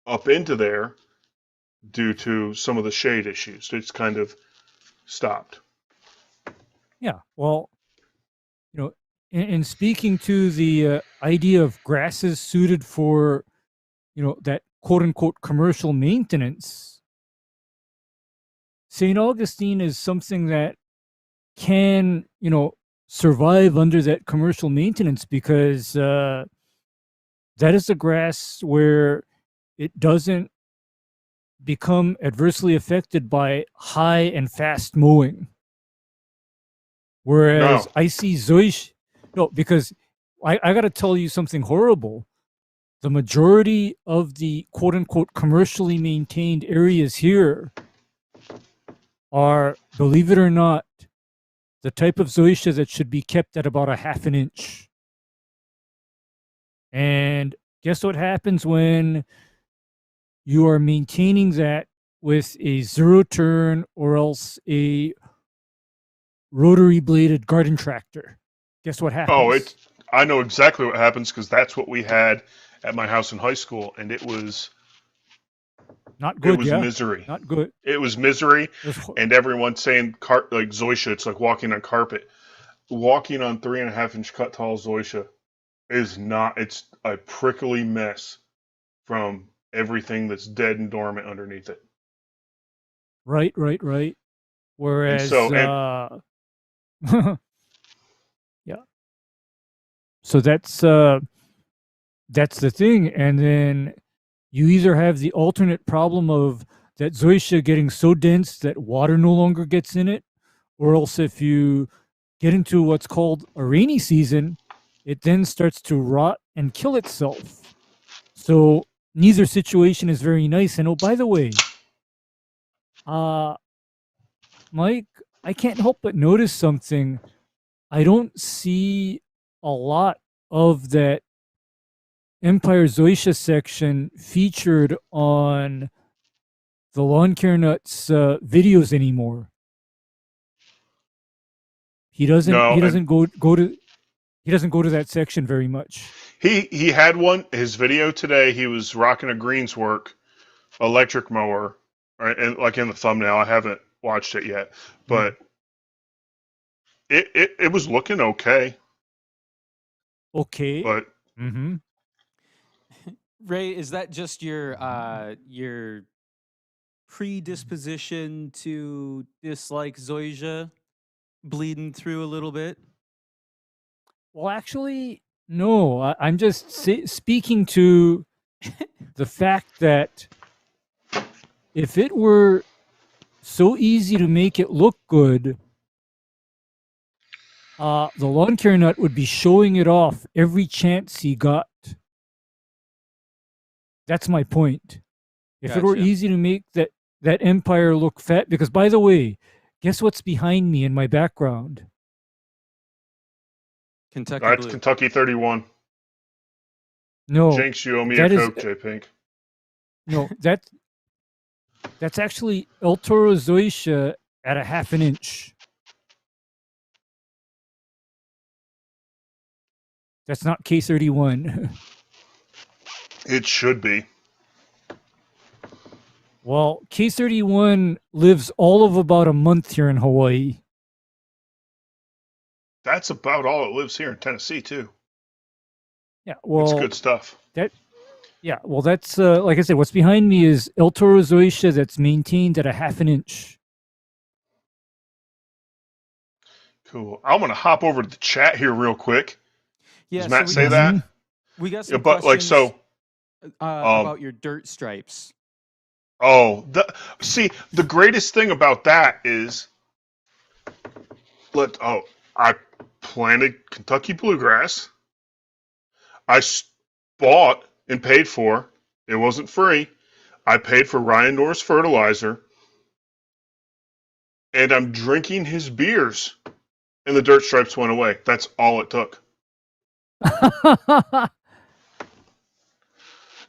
up into there due to some of the shade issues. It's kind of stopped.
Yeah. Well, in speaking to the idea of grasses suited for, that quote unquote commercial maintenance, St. Augustine is something that can, survive under that commercial maintenance because that is a grass where it doesn't become adversely affected by high and fast mowing. Whereas
No.
I see Zoish, no, because I got to tell you something horrible. The majority of the quote unquote commercially maintained areas here are, believe it or not, the type of zoysia that should be kept at about a half an inch. And guess what happens when you are maintaining that with a zero turn or else a rotary bladed garden tractor? Guess what
Oh,
happens?
I know exactly what happens because that's what we had at my house in high school, and
Not
it
good,
was
yeah.
misery.
Not good.
It was misery,
It was
and everyone saying like zoysia, it's like walking on carpet. Walking on 3.5 inch cut tall zoysia is not. It's a prickly mess from everything that's dead and dormant underneath it.
right.
And
Whereas,
so, and
yeah. So that's the thing. And then you either have the alternate problem of that zoysia getting so dense that water no longer gets in it, or else if you get into what's called a rainy season, it then starts to rot and kill itself. So neither situation is very nice. And oh, by the way, uh, Mike, I can't help but notice something. I don't see a lot of that Empire Zoysia section featured on the Lawn Care Nuts videos anymore. He doesn't.
no,
He
and
doesn't go to. He doesn't go to that section very much.
he had one. His video today, he was rocking a Greenswork electric mower, right? And like in the thumbnail, I haven't watched it yet,
Mm.
but it was looking okay.
Okay.
But
Mm-hmm.
Ray, is that just your predisposition to dislike Zoysia bleeding through a little bit?
Well, actually, no. I'm just speaking to the fact that if it were so easy to make it look good, The lawn care nut would be showing it off every chance he got. That's my point. If it were
Gotcha.
easy to make that empire look fat, because by the way, guess what's behind me in my background?
Kentucky
That's
Blue.
Kentucky 31.
No,
Jinx, you owe me a
that is
Coke, J Pink.
no that's actually El Toro Zoysia at a half an inch. That's not K31.
It should be.
Well, K31 lives all of about a month here in Hawaii.
That's about all it lives here in Tennessee, too.
Yeah,
It's
well,
good stuff.
that's like I said, what's behind me is El Toro Zoysia that's maintained at a half an inch.
Cool. I'm going to hop over to the chat here real quick.
Yeah,
Does
so
Matt say that?
we got
Yeah,
some
but like
questions
so.
about your dirt stripes.
Oh, see, the greatest thing about that is, I planted Kentucky bluegrass. I bought and paid for. It wasn't free. I paid for Ryan Norris fertilizer, and I'm drinking his beers, and the dirt stripes went away. That's all it took.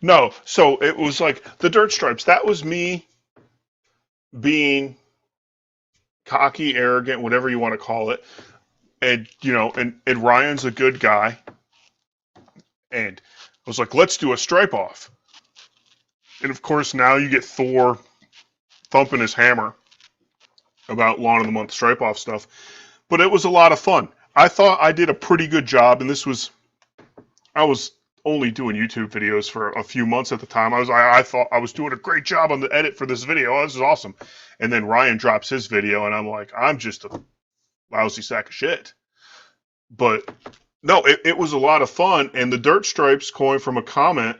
No, so it was like the dirt stripes. That was me being cocky, arrogant, whatever you want to call it. And and Ryan's a good guy. And I was like, let's do a stripe off. And of course now you get Thor thumping his hammer about lawn of the month stripe off stuff. But it was a lot of fun. I thought I did a pretty good job, and I was only doing YouTube videos for a few months at the time. I thought I was doing a great job on the edit for this video. Oh, this is awesome. And then Ryan drops his video, and I'm like, I'm just a lousy sack of shit. But no, it was a lot of fun. And the dirt stripes coined from a comment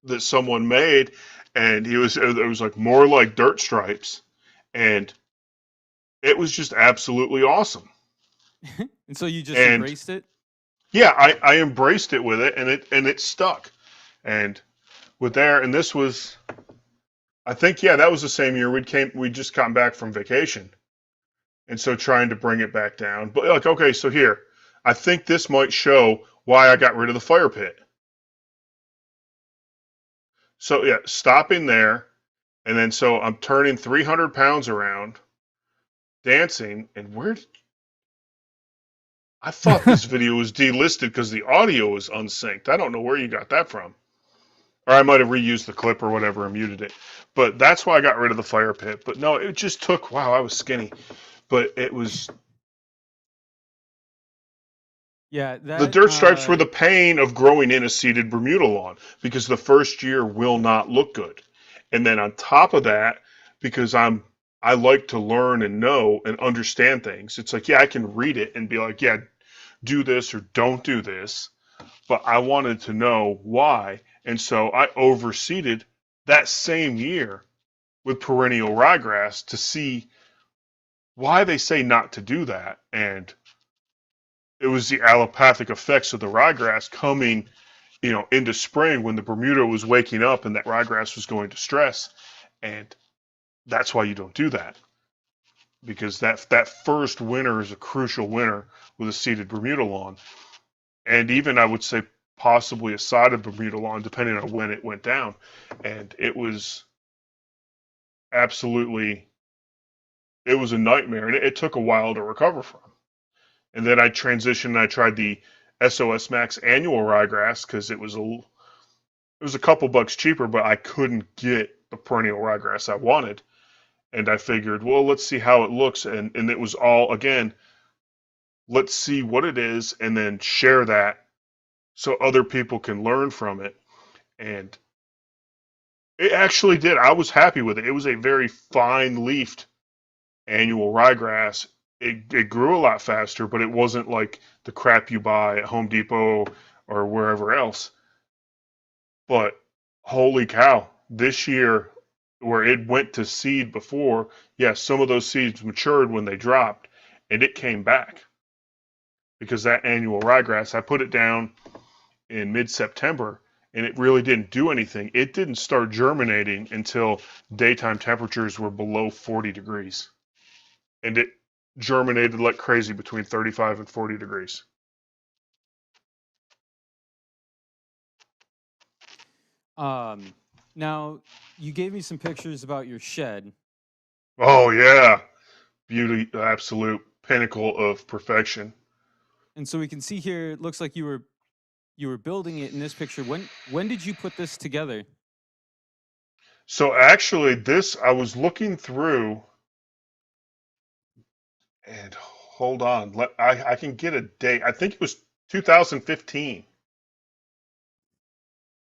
that someone made, and it was like more like dirt stripes, and it was just absolutely awesome.
And so you just
And
embraced it?
yeah, I embraced it with it, and it stuck. And with there, and this was, I think, yeah, that was the same year we just come back from vacation, and so trying to bring it back down. But like, okay, so here, I think this might show why I got rid of the fire pit. So yeah, stopping there, and then so I'm turning 300 pounds around, dancing, and I thought this video was delisted because the audio was unsynced. I don't know where you got that from. Or I might have reused the clip or whatever and muted it. But that's why I got rid of the fire pit. But no, it just took, wow, I was skinny. But it was,
Yeah,
the
that
dirt stripes were the pain of growing in a seeded Bermuda lawn because the first year will not look good. And then on top of that, because I like to learn and know and understand things. It's like, yeah, I can read it and be like, yeah, do this or don't do this. But I wanted to know why. And so I overseeded that same year with perennial ryegrass to see why they say not to do that. And it was the allopathic effects of the ryegrass coming, into spring when the Bermuda was waking up and that ryegrass was going to stress. And that's why you don't do that. Because that first winter is a crucial winter with a seeded Bermuda lawn. And even I would say possibly a sided Bermuda lawn, depending on when it went down. And it was absolutely, it was a nightmare. And it took a while to recover from. And then I transitioned and I tried the SOS Max annual ryegrass because it was a couple bucks cheaper, but I couldn't get the perennial ryegrass I wanted. And I figured, well, let's see how it looks. And it was all, again, let's see what it is and then share that so other people can learn from it. And it actually did. I was happy with it. It was a very fine leafed annual ryegrass. It grew a lot faster, but it wasn't like the crap you buy at Home Depot or wherever else. But holy cow, this year where it went to seed before, yes, some of those seeds matured when they dropped, and it came back. because that annual ryegrass, I put it down in mid-September, and it really didn't do anything. It didn't start germinating until daytime temperatures were below 40 degrees. And it germinated like crazy between 35 and 40 degrees.
Now, you gave me some pictures about your shed.
Oh, yeah. Beauty, absolute pinnacle of perfection.
And so we can see here, it looks like you were building it in this picture. When did you put this together?
So actually, this, I was looking through, and hold on, I can get a date. I think it was 2015.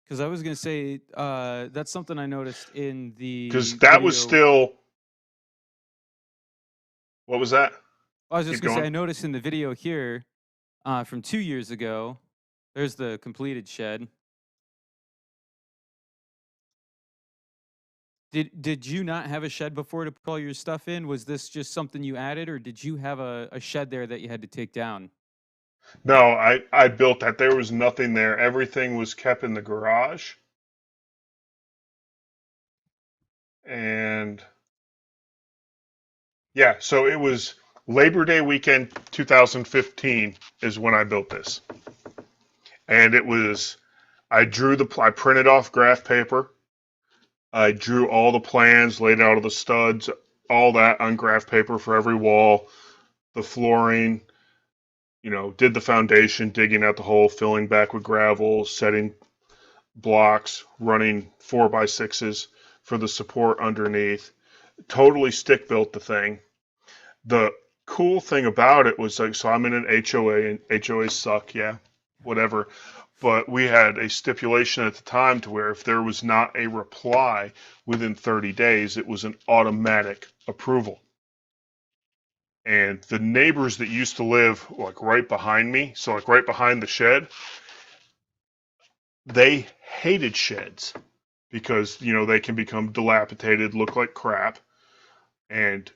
Because I was going to say that's something I noticed in the
Because that was
video.
still, what was that?
I was just
Keep
going to say,
going.
I noticed in the video here from 2 years ago, there's the completed shed. Did you not have a shed before to put all your stuff in? Was this just something you added, or did you have a shed there that you had to take down?
No, I built that. There was nothing there. Everything was kept in the garage. And yeah, so it was Labor Day weekend 2015 is when I built this. And it was, I printed off graph paper. I drew all the plans, laid out all the studs, all that on graph paper for every wall, the flooring, did the foundation, digging out the hole, filling back with gravel, setting blocks, running 4x6s for the support underneath. Totally stick built the thing. The cool thing about it was like, so I'm in an HOA, and HOAs suck, yeah, whatever. But we had a stipulation at the time to where if there was not a reply within 30 days, it was an automatic approval. And the neighbors that used to live like right behind me, so like right behind the shed, they hated sheds because, they can become dilapidated, look like crap. And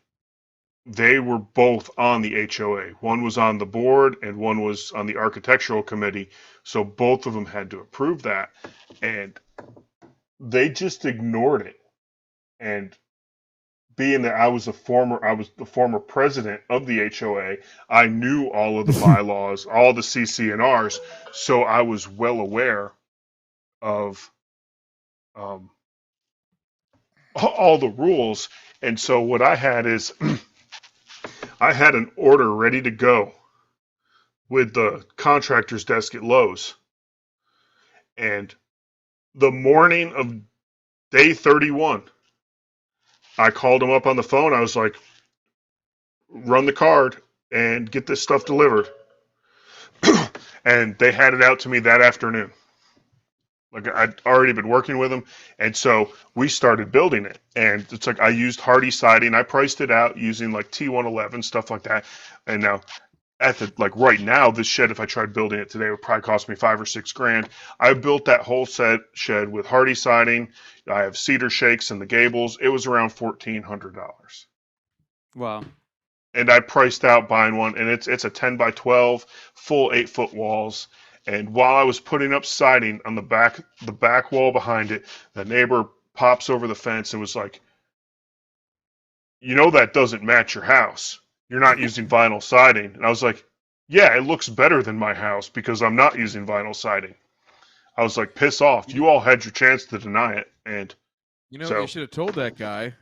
they were both on the HOA. One was on the board and one was on the architectural committee. So both of them had to approve that. And they just ignored it. And being that I was the former president of the HOA, I knew all of the bylaws, all the CC&Rs. So I was well aware of all the rules. And so what I had is I had an order ready to go with the contractor's desk at Lowe's. And the morning of day 31, I called him up on the phone. I was like, run the card and get this stuff delivered. And they had it out to me that afternoon. Like I'd already been working with them. And so we started building it. And it's like I used hardy siding. I priced it out using like T111, stuff like that. And now right now, this shed, if I tried building it today, would probably cost me $5 or $6 grand. I built that whole shed with hardy siding. I have cedar shakes in the gables. It was around $1,400.
Wow.
And I priced out buying one, and it's a 10 by 12, full 8-foot walls. And while I was putting up siding on the back wall behind it, the neighbor pops over the fence and was like, that doesn't match your house. You're not using vinyl siding. And I was like, yeah, it looks better than my house because I'm not using vinyl siding. I was like, piss off. You all had your chance to deny it. And
what you should have told that guy?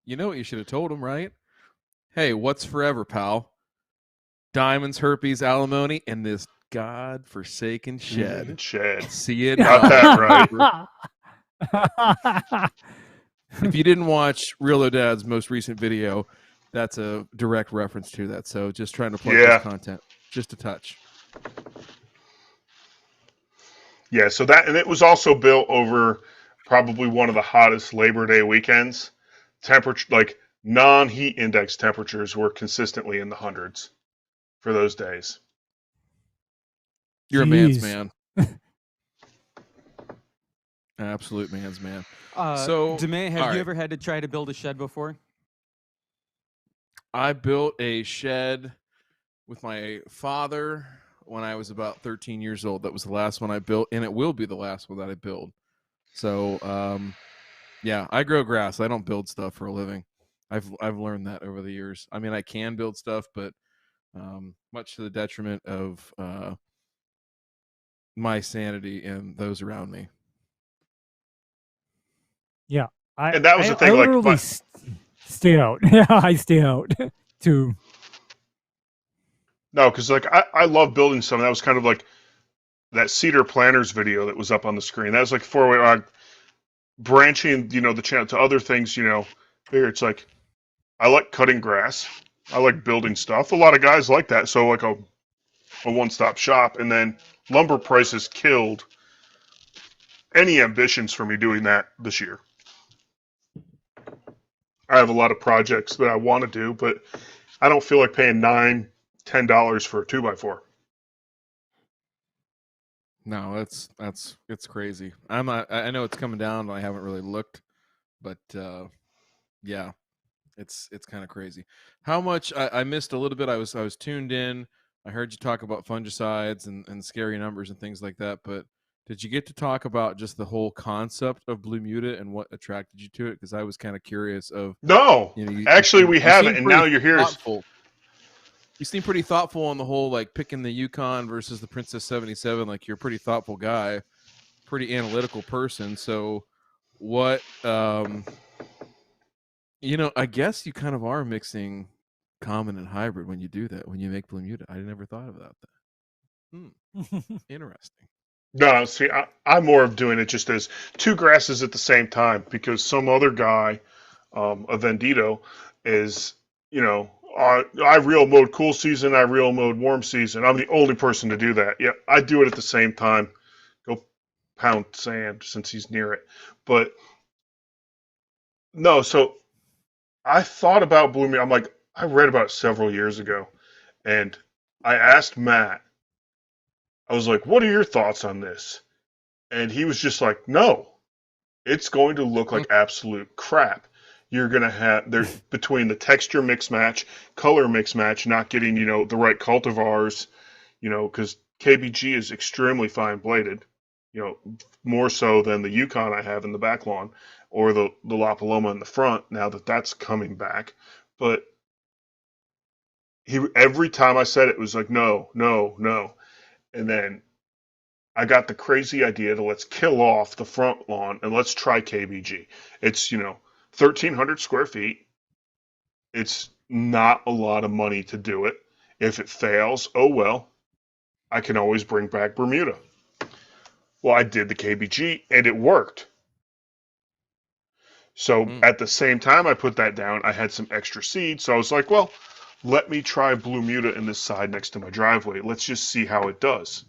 You know what you should have told him, right? Hey, what's forever, pal? Diamonds, herpes, alimony, and this godforsaken shed. See it?
Got that right.
If you didn't watch Real Dad's most recent video, that's a direct reference to that. So just trying to plug this content, just a touch.
Yeah, so and it was also built over probably one of the hottest Labor Day weekends. Temperature, like non-heat index temperatures, were consistently in the hundreds for those days.
You're a man's man. Absolute man's man.
So, Demay, have you ever had to try to build a shed before?
I built a shed with my father when I was about 13 years old. That was the last one I built, and it will be the last one that I build. So, yeah, I grow grass. I don't build stuff for a living. I've learned that over the years. I mean, I can build stuff, but much to the detriment of my sanity and those around me.
Yeah,
And that was the
I
thing. Like,
literally stay out. Yeah, I stay out too.
no, because like I love building something. That was kind of like that Cedar Planners video that was up on the screen. That was like 4-way branching, the channel to other things. Bigger. It's like I like cutting grass. I like building stuff. A lot of guys like that. So like a one-stop shop, and then lumber prices killed any ambitions for me doing that this year. I have a lot of projects that I want to do, but I don't feel like paying $9-10 for a 2x4.
No, it's crazy. I know it's coming down. I haven't really looked, but yeah, it's kind of crazy. How much I missed a little bit. I was tuned in. I heard you talk about fungicides and scary numbers and things like that. But did you get to talk about just the whole concept of Blue Muta and what attracted you to it? Because I was kind of curious of.
No, actually, we haven't, and now you're here.
Thoughtful. You seem pretty thoughtful on the whole, like picking the Yukon versus the Princess 77. Like you're a pretty thoughtful guy, pretty analytical person. So what, I guess you kind of are mixing common and hybrid when you do that, when you make Blue Muta. I never thought about that. Interesting.
No, see, I'm more of doing it just as two grasses at the same time, because some other guy, a Vendito, is, I reel mode cool season, I reel mode warm season. I'm the only person to do that. Yeah, I do it at the same time. Go pound sand since he's near it. But no, so I thought about Blue Muta. I'm like, I read about it several years ago, and I asked Matt. I was like, what are your thoughts on this? And he was just like, no, it's going to look like absolute crap. You're going to have, there's between the texture mix match, color mix match, not getting, the right cultivars, because KBG is extremely fine bladed, more so than the Yukon I have in the back lawn or the La Paloma in the front, now that that's coming back. But every time I said it was like, no, no, no. And then I got the crazy idea to let's kill off the front lawn and let's try KBG. It's, 1,300 square feet. It's not a lot of money to do it. If it fails, oh well. I can always bring back Bermuda. Well, I did the KBG and it worked. So at the same time I put that down, I had some extra seed. So I was like, well, let me try Blue Muta in this side next to my driveway. Let's just see how it does.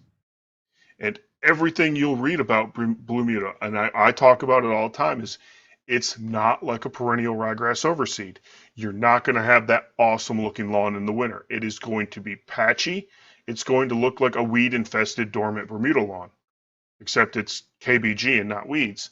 And everything you'll read about Blue Muta, and I talk about it all the time, is it's not like a perennial ryegrass overseed. You're not going to have that awesome looking lawn in the winter. It is going to be patchy. It's going to look like a weed infested dormant Bermuda lawn, except it's KBG and not weeds.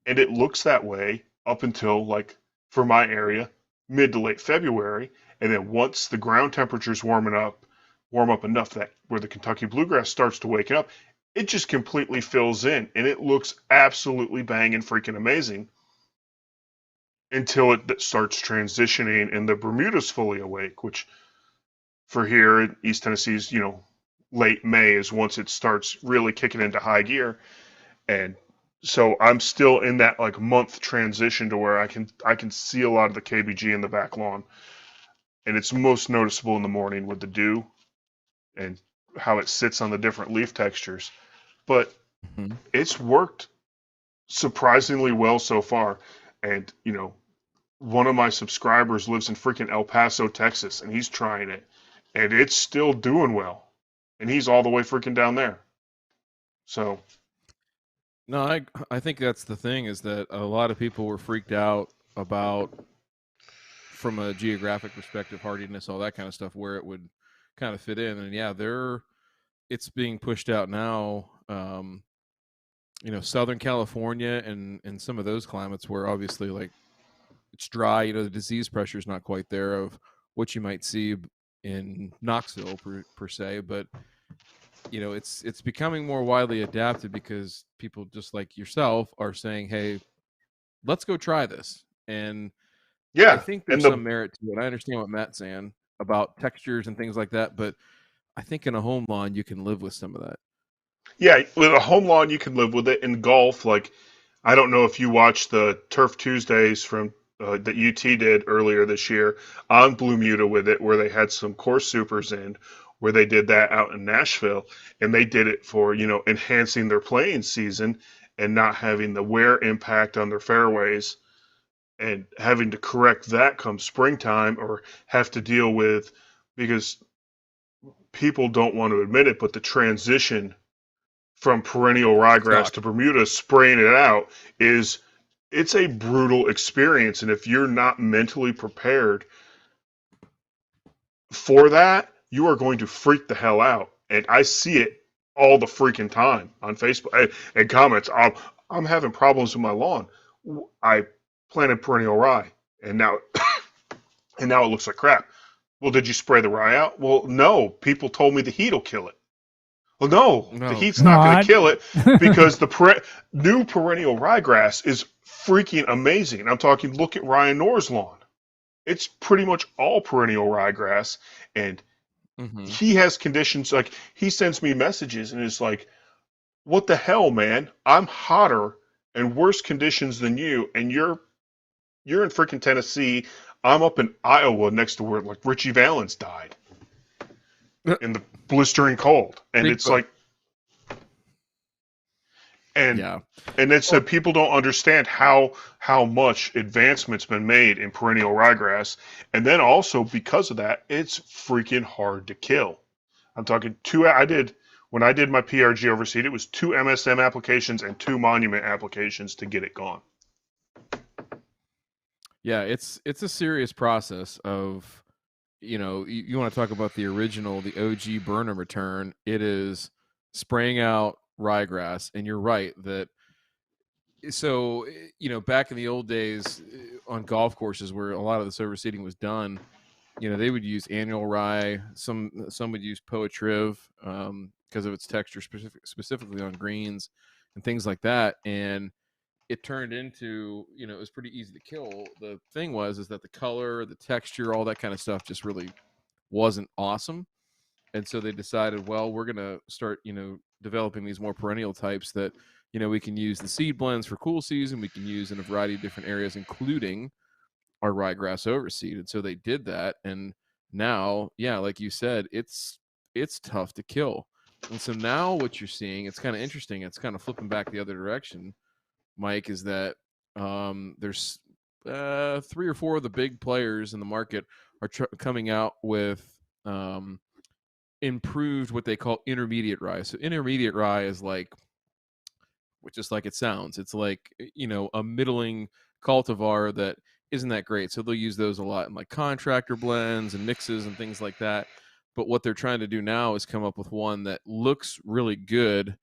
And it looks that way up until, like, for my area, mid to late February. And then once the ground temperatures warm up enough that where the Kentucky bluegrass starts to wake up, it just completely fills in, and it looks absolutely banging freaking amazing until it starts transitioning and the Bermuda's fully awake, which for here in East Tennessee's, late May is once it starts really kicking into high gear. And so I'm still in that like month transition to where I can see a lot of the KBG in the back lawn, and it's most noticeable in the morning with the dew and how it sits on the different leaf textures. But it's worked surprisingly well so far. And, one of my subscribers lives in freaking El Paso, Texas, and he's trying it. And it's still doing well. And he's all the way freaking down there. So.
No, I think that's the thing, is that a lot of people were freaked out about, from a geographic perspective, hardiness, all that kind of stuff, where it would kind of fit in. And yeah, it's being pushed out now. Southern California and some of those climates where obviously like it's dry, the disease pressure is not quite there of what you might see in Knoxville per se, but it's becoming more widely adapted because people just like yourself are saying, "Hey, let's go try this." And I
Yeah,
think
and
there's some merit to it. I understand what Matt's saying about textures and things like that, but I think in a home lawn you can live with some of that.
yeah, with a home lawn you can live with it. In golf, like I don't know if you watched the Turf Tuesdays from that UT did earlier this year on Bermuda with it, where they had some course supers in, where they did that out in Nashville, and they did it for enhancing their playing season and not having the wear impact on their fairways and having to correct that come springtime or have to deal with because people don't want to admit it, but the transition from perennial ryegrass to
Suck.
Bermuda spraying it out it's a brutal experience, and if you're not mentally prepared for that, you are going to freak the hell out. And I see it all the freaking time on Facebook and comments. I'm having problems with my lawn. I planted perennial rye, and now and now it looks like crap. Well, did you spray the rye out? Well, no. People told me the heat will kill it. Well, no, the
No.
heat's not going
Not.
to kill it because the new perennial ryegrass is freaking amazing. And I'm talking, look at Ryan Knorr's lawn. It's pretty much all perennial ryegrass, and
Mm-hmm.
he has conditions like he sends me messages and is like, "What the hell, man? I'm hotter and worse conditions than you, and you're in freaking Tennessee. I'm up in Iowa next to where like Richie Valens died in the blistering cold." And
Big
it's
bu-
like, and
Yeah.
and it's that people don't understand how much advancement's been made in perennial ryegrass, and then also because of that, it's freaking hard to kill. I'm talking two. When I did my PRG overseed, it was 2 MSM applications and 2 monument applications to get it gone.
Yeah, it's a serious process of, you want to talk about the original, the OG Burnham return. It is spraying out ryegrass, and you're right that. So, back in the old days on golf courses where a lot of this overseeding was done, they would use annual rye. Some would use Poetriv because of its texture, specifically on greens and things like that. And it turned into, it was pretty easy to kill. The thing is that the color, the texture, all that kind of stuff just really wasn't awesome. And so they decided, well, we're going to start, developing these more perennial types that, we can use the seed blends for cool season. We can use in a variety of different areas, including our ryegrass overseed. And so they did that. And now, yeah, like you said, it's tough to kill. And so now what you're seeing, it's kind of interesting. It's kind of flipping back the other direction, Mike, is that there's 3 or 4 of the big players in the market are coming out with improved what they call intermediate rye. So intermediate rye is like, just like it sounds. It's like, a middling cultivar that isn't that great. So they'll use those a lot in like contractor blends and mixes and things like that. But what they're trying to do now is come up with one that looks really good,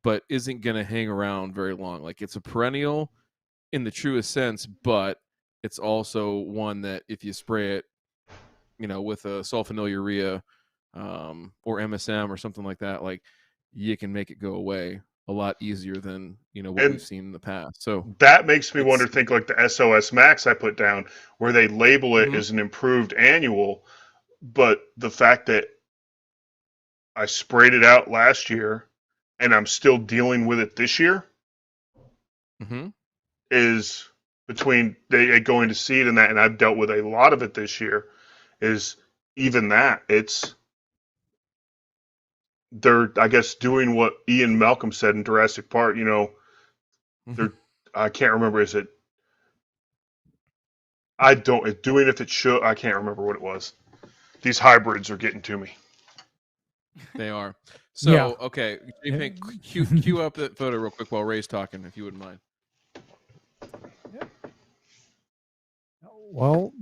but isn't going to hang around very long. Like it's a perennial in the truest sense, but it's also one that if you spray it, with a sulfonylurea or MSM or something like that, like you can make it go away a lot easier than what we've seen in the past. So
that makes me wonder, think like the SOS Max I put down, where they label it as an improved annual, but the fact that I sprayed it out last year and I'm still dealing with it this year is between they going to seed and that, and I've dealt with a lot of it this year. Is even that they're, I guess, doing what Ian Malcolm said in Jurassic Park. They're, I can't remember. Is it? I don't. It's doing if it should. I can't remember what it was. These hybrids are getting to me.
They are. So
Yeah.
okay, cue up that photo real quick while Ray's talking, if you wouldn't mind.
Well,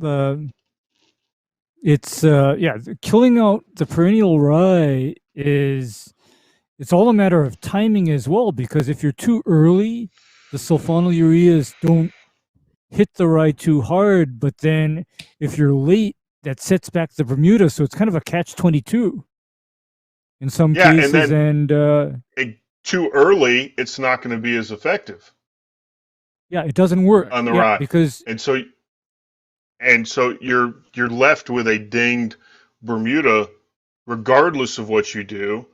killing out the perennial rye it's all a matter of timing as well, because if you're too early, the sulfonylureas don't hit the rye too hard, but then if you're late, that sets back the Bermuda, so it's kind of a catch-22 in some
Yeah, and
cases.
then
And
too early, it's not going to be as effective
yeah, it doesn't work.
on the
Yeah,
rye.
because
And so you're left with a dinged Bermuda, regardless of what you do.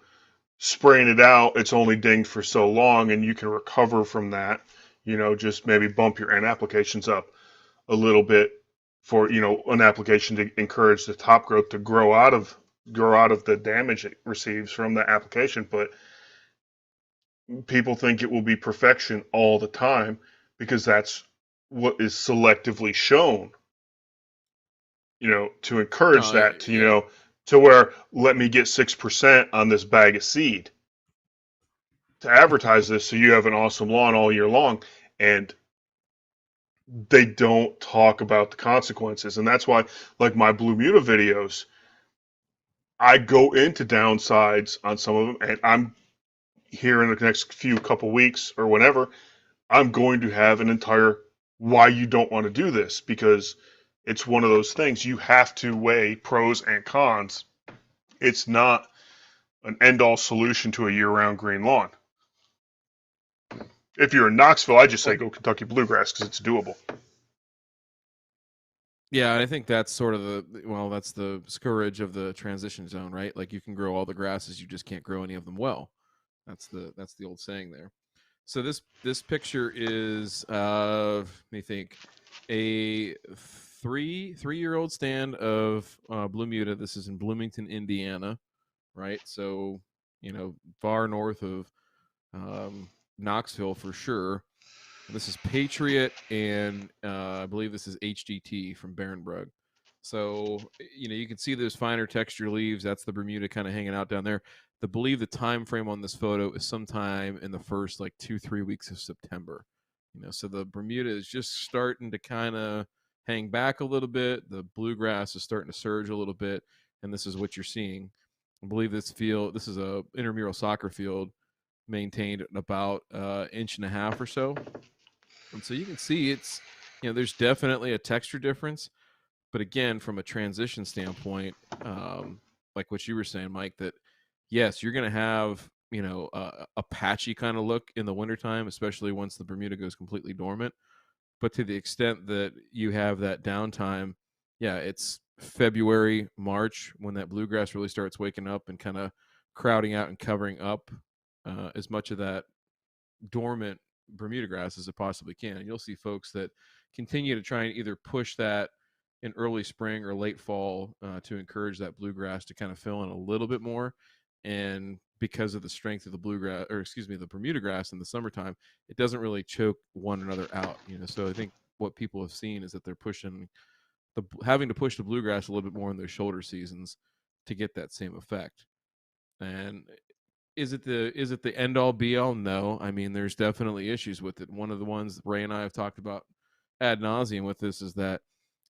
Spraying it out, it's only dinged for so long, and you can recover from that. Just maybe bump your end applications up a little bit for an application to encourage the top growth to grow out of the damage it receives from the application. But people think it will be perfection all the time because that's what is selectively shown, to encourage
No,
that to where let me get 6% on this bag of seed to advertise this so you have an awesome lawn all year long. And they don't talk about the consequences. And that's why, like my Blue Muta videos, I go into downsides on some of them, and I'm here in the next couple weeks or whenever, I'm going to have an entire why you don't want to do this, because it's one of those things you have to weigh pros and cons. It's not an end-all solution to a year-round green lawn. If you're in Knoxville, I just say go Kentucky Bluegrass because it's doable.
yeah, and I think that's sort of that's the scourge of the transition zone, right? Like you can grow all the grasses, you just can't grow any of them well. That's the old saying there. So this picture is let me think, a three-year-old stand of Blue Muta. This is in Bloomington, Indiana, right? So far north of Knoxville for sure. This is Patriot, and I believe this is HDT from Barenbrug. So you can see those finer texture leaves. That's the Bermuda kind of hanging out down there. I believe the time frame on this photo is sometime in the first 2-3 weeks of September. So the Bermuda is just starting to kind of hang back a little bit. The bluegrass is starting to surge a little bit, and this is what you're seeing. I believe this is a intramural soccer field maintained at about 1.5 inches or so. And so you can see it's, there's definitely a texture difference. But again, from a transition standpoint, like what you were saying, Mike, that yes, you're going to have, a patchy kind of look in the wintertime, especially once the Bermuda goes completely dormant. But to the extent that you have that downtime, yeah, it's February, March when that bluegrass really starts waking up and kind of crowding out and covering up as much of that dormant Bermuda grass as it possibly can. And you'll see folks that continue to try and either push that in early spring or late fall to encourage that bluegrass to kind of fill in a little bit more. And because of the strength of the the Bermuda grass in the summertime, it doesn't really choke one another out. So I think what people have seen is that they're having to push the bluegrass a little bit more in their shoulder seasons to get that same effect. And is it the end all be all? No. I mean, there's definitely issues with it. One of the ones Ray and I have talked about ad nauseum with this is that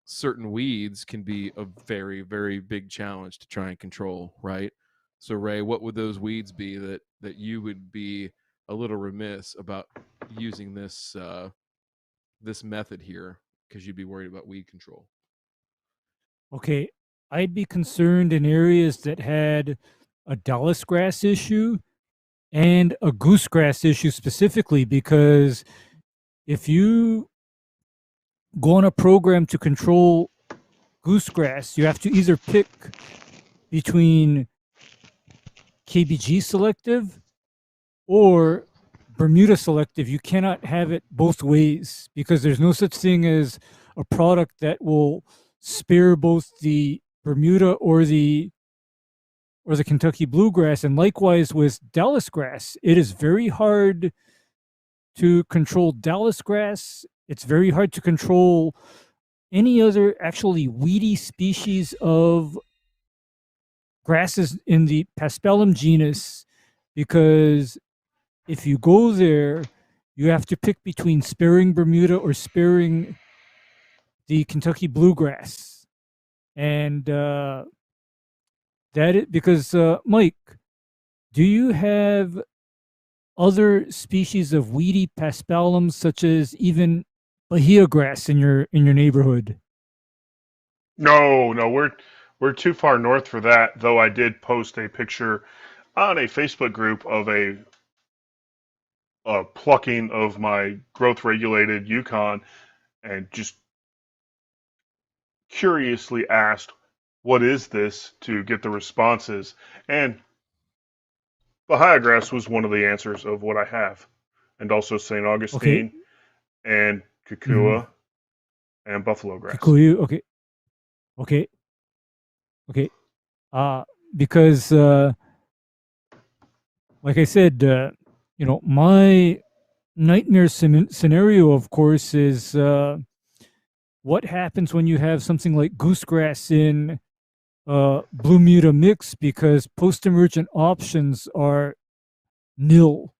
certain weeds can be a very, very big challenge to try and control, right? So Ray, what would those weeds be that you would be a little remiss about using this this method here because you'd be worried about weed control?
okay, I'd be concerned in areas that had a Dallas grass issue and a goosegrass issue specifically, because if you go on a program to control goosegrass, you have to either pick between KBG selective or Bermuda selective. You cannot have it both ways because there's no such thing as a product that will spare both the Bermuda or the Kentucky bluegrass. And likewise with Dallas grass, it is very hard to control Dallas grass. It's very hard to control any other actually weedy species of grasses in the Paspalum genus, because if you go there, you have to pick between sparing Bermuda or sparing the Kentucky bluegrass. And because Mike, do you have other species of weedy paspalums such as even Bahia grass in your neighborhood?
No, no, we're too far north for that. Though I did post a picture on a Facebook group of a plucking of my growth regulated Yukon, and just curiously asked, "What is this?" to get the responses, and Bahayagrass was one of the answers of what I have, and also St.
Okay.
Augustine and
Mm-hmm.
Kukua and buffalo grass.
Kikuyu. Okay. Okay. Okay. Uh, because like I said, my nightmare scenario, of course, is what happens when you have something like goosegrass in Blue Muta mix, because post-emergent options are nil.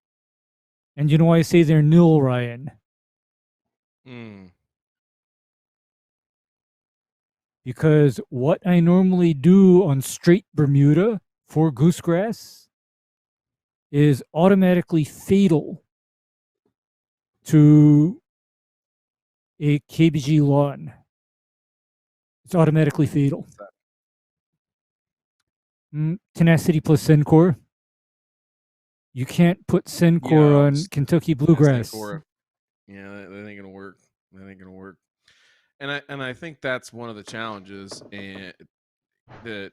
And you know why I say they're nil, Ryan? Because what I normally do on straight Bermuda for goosegrass is automatically fatal to a KBG lawn. It's automatically fatal. Tenacity plus Sencor. You can't put Sencor on Kentucky bluegrass.
Yeah, that ain't gonna work. That ain't gonna work. And I think that's one of the challenges and that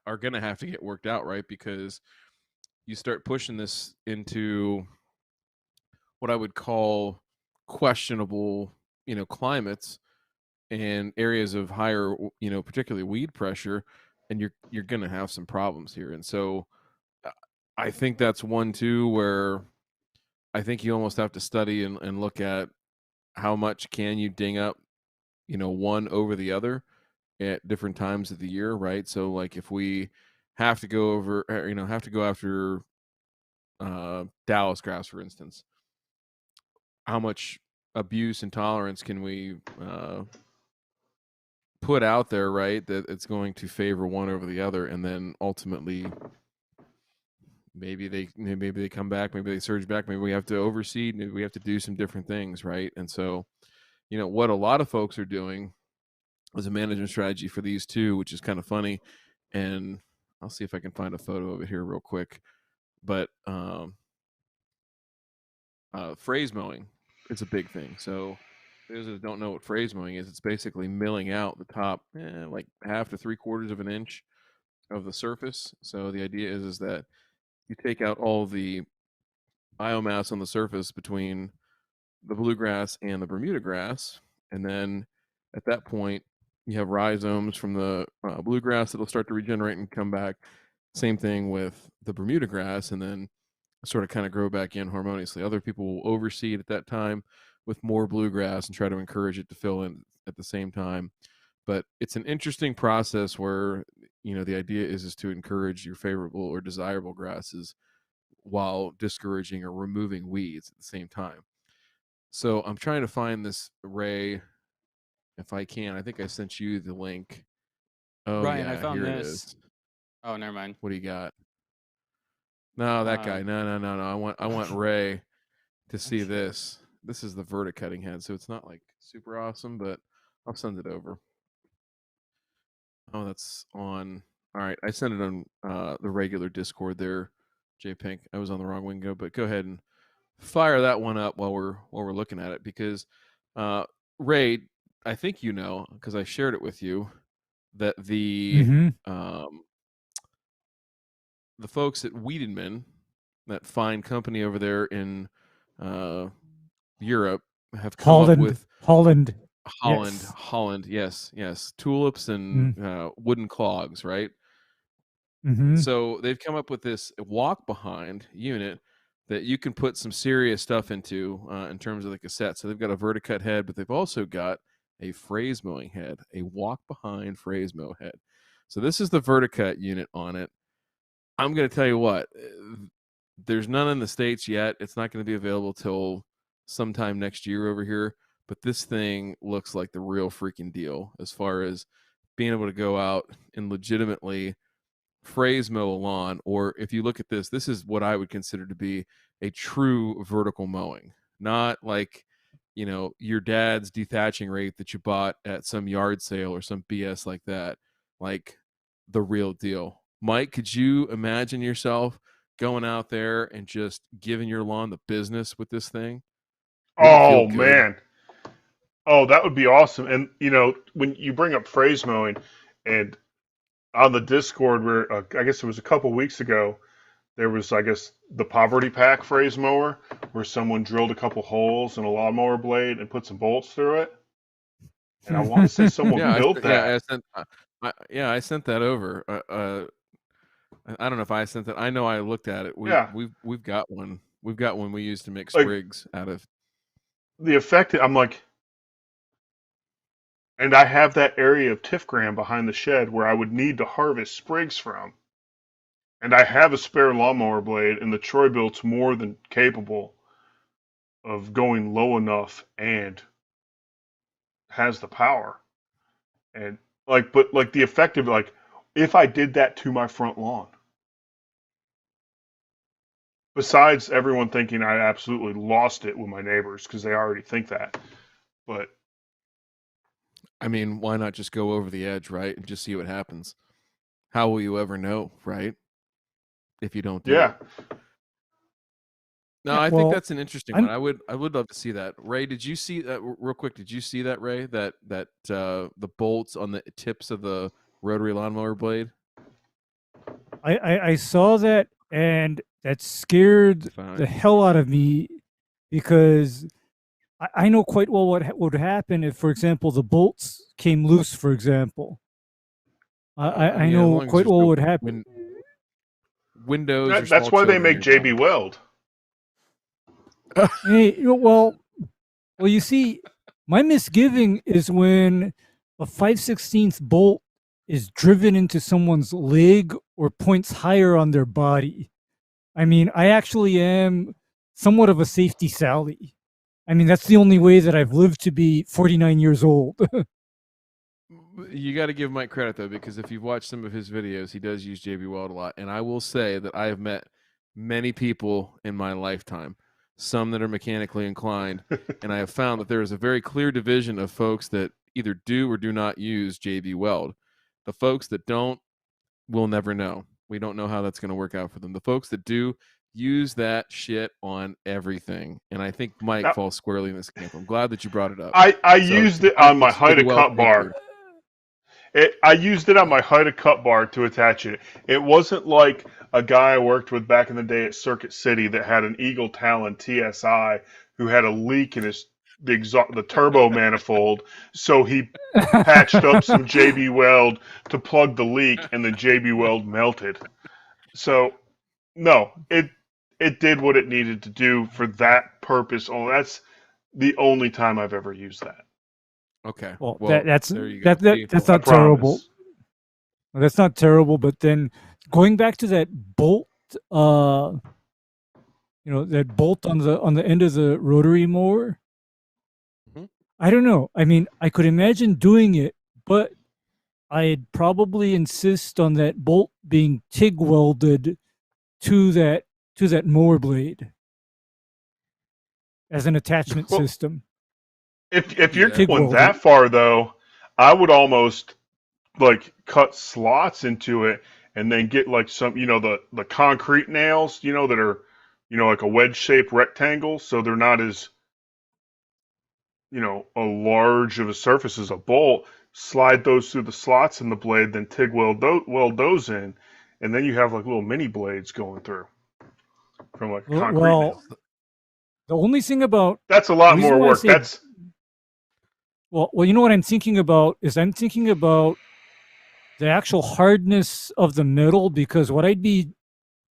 are gonna have to get worked out, right? Because you start pushing this into what I would call questionable, climates and areas of higher, particularly weed pressure, and you're gonna have some problems here. And so I think that's one too where I think you almost have to study and look at how much can you ding up, one over the other at different times of the year, right? So like if we have to go over, have to go after Dallas grass, for instance, how much abuse and tolerance can we put out there, right? That it's going to favor one over the other, and then ultimately maybe they come back, maybe they surge back, maybe we have to overseed, maybe we have to do some different things, right? And so, what a lot of folks are doing is a management strategy for these two, which is kind of funny. And I'll see if I can find a photo of it here real quick. But phrase mowing is a big thing. So those that don't know what phrase mowing is, it's basically milling out the top like 1/2 to 3/4 of an inch of the surface. So the idea is that you take out all the biomass on the surface between the bluegrass and the Bermuda grass, and then at that point you have rhizomes from the bluegrass that'll start to regenerate and come back. Same thing with the Bermuda grass, and then sort of kind of grow back in harmoniously. Other people will overseed at that time with more bluegrass and try to encourage it to fill in at the same time. But it's an interesting process where the idea is to encourage your favorable or desirable grasses while discouraging or removing weeds at the same time. So I'm trying to find this array if I can. I think I sent you the link. Oh
Ryan, I
yeah,
found
here it
this.
is.
Oh, never mind.
What do you got? No, that guy. No. I want Ray to see this. This is the verticutting head, so it's not like super awesome, but I'll send it over. Oh, that's on. All right, I sent it on the regular Discord there, J Pink. I was on the wrong window, but go ahead and fire that one up while we're looking at it, because Ray, I think because I shared it with you that the folks at Wiedemann, that fine company over there in Europe, have come up with
Holland,
yes, tulips and wooden clogs, right? So they've come up with this walk behind unit that you can put some serious stuff into in terms of the cassette. So they've got a verticut head, but they've also got a phrase mowing head, a walk behind phrase mow head. So this is the verticut unit on it. I'm going to tell you what, there's none in the States yet. It's not going to be available till sometime next year over here. But this thing looks like the real freaking deal as far as being able to go out and legitimately phrase mow a lawn. Or if you look at this, this is what I would consider to be a true vertical mowing. Not like, your dad's dethatching rate that you bought at some yard sale or some BS like that, like the real deal. Mike, could you imagine yourself going out there and just giving your lawn the business with this thing? Would it feel
Oh
good?
man. Oh, that would be awesome. And when you bring up phrase mowing, and on the Discord, where I guess it was a couple weeks ago, there was, I guess, the poverty pack phrase mower, where someone drilled a couple holes in a lawnmower blade and put some bolts through it. And I want to say someone built that.
I sent that over. I don't know if I sent that. I know I looked at it. We've got one. We've got one we used to make sprigs out of.
The effect, I'm like, and I have that area of Tifgram behind the shed where I would need to harvest sprigs from. And I have a spare lawnmower blade, and the Troy Built's more than capable of going low enough and has the power. And but the effect of if I did that to my front lawn, besides everyone thinking I absolutely lost it with my neighbors because they already think that, but
I mean, why not just go over the edge, right, and just see what happens? How will you ever know, right? If you don't do it. No, I think that's an interesting one. I would love to see that. Ray, did you see that real quick? Did you see that, Ray? That the bolts on the tips of the rotary lawnmower blade?
I saw that, and that scared the hell out of me, because I know quite well what would happen if, for example, the bolts came loose, for example. I know quite well what would happen.
Windows.
That's why they make JB Weld.
Hey, well, you see, my misgiving is when a 5/16 bolt is driven into someone's leg or points higher on their body. I mean, I actually am somewhat of a safety Sally. I mean, that's the only way that I've lived to be 49 years old.
You got to give Mike credit, though, because if you've watched some of his videos, he does use JB Weld a lot. And I will say that I have met many people in my lifetime, some that are mechanically inclined, and I have found that there is a very clear division of folks that either do or do not use JB Weld. The folks that don't, we'll never know. We don't know how that's going to work out for them. The folks that do use that shit on everything, and I think Mike falls squarely in this camp. I'm glad that you brought it up.
I used it on my Haida cut bar. I used it on my Haida cut bar to attach it. It wasn't like a guy I worked with back in the day at Circuit City that had an Eagle Talon TSI who had a leak in the turbo manifold, so he patched up some JB Weld to plug the leak, and the JB Weld melted. So, no, it did what it needed to do for that purpose. Oh, that's the only time I've ever used that.
Okay.
Well,
there you go.
That's not terrible. That's not terrible. But then going back to that bolt, that bolt on the end of the rotary mower.
Mm-hmm.
I don't know. I mean, I could imagine doing it, but I'd probably insist on that bolt being TIG welded to that mower blade as an attachment system.
If you're going that far, though, I would almost cut slots into it and then get some, the concrete nails, that are, like a wedge-shaped rectangle, so they're not as, a large of a surface as a bolt. Slide those through the slots in the blade, then TIG weld those in, and then you have little mini blades going through from concrete nails.
The only thing about
that's a lot more work.
Well, you know what I'm thinking about is I'm thinking about the actual hardness of the metal, because what I'd be,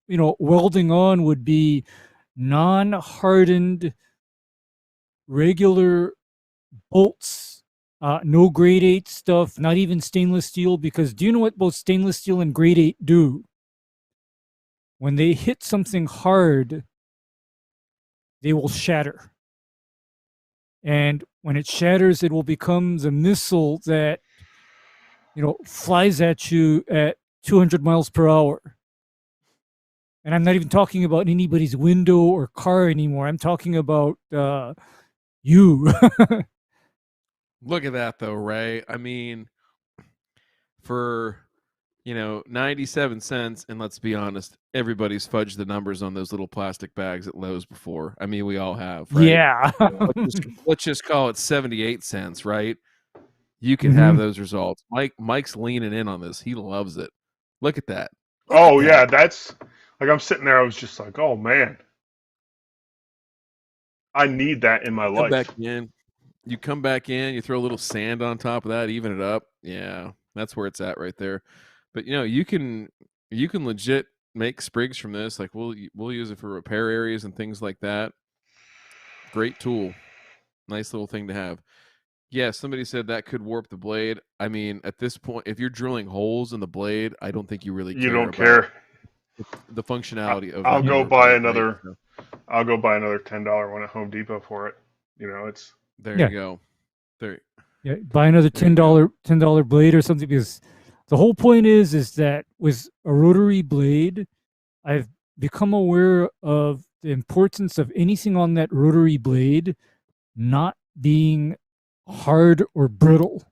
welding on would be non-hardened regular bolts, no grade 8 stuff, not even stainless steel, because do you know what both stainless steel and grade 8 do? When they hit something hard, they will shatter. And when it shatters, it will become the missile that, flies at you at 200 miles per hour. And I'm not even talking about anybody's window or car anymore. I'm talking about You.
Look at that though, Ray. I mean, for 97 cents, and let's be honest, everybody's fudged the numbers on those little plastic bags at Lowe's before. I mean, we all have, right?
Yeah.
Let's just call it 78 cents, right? You can have those results. Mike's leaning in on this. He loves it. Look at that. Look
Oh
at
yeah,
that.
that's like I'm sitting there. I was just like, oh man, I need that in my
Come
life.
back in. You come back in. You throw a little sand on top of that, even it up. Yeah, that's where it's at right there. But you can legit make sprigs from this. Like we'll use it for repair areas and things like that. Great tool. Nice little thing to have. Yeah, somebody said that could warp the blade. I mean, at this point, if you're drilling holes in the blade, I don't think you really
You
care
don't
about
care.
the functionality of
I'll
that
go
motor
buy
blade, right?
another.
So,
I'll go buy another $10 one at Home Depot for it. It's
there
Yeah.
you go. There.
Yeah, buy another
There you go.
$10 blade or something, because the whole point is that with a rotary blade, I've become aware of the importance of anything on that rotary blade not being hard or brittle.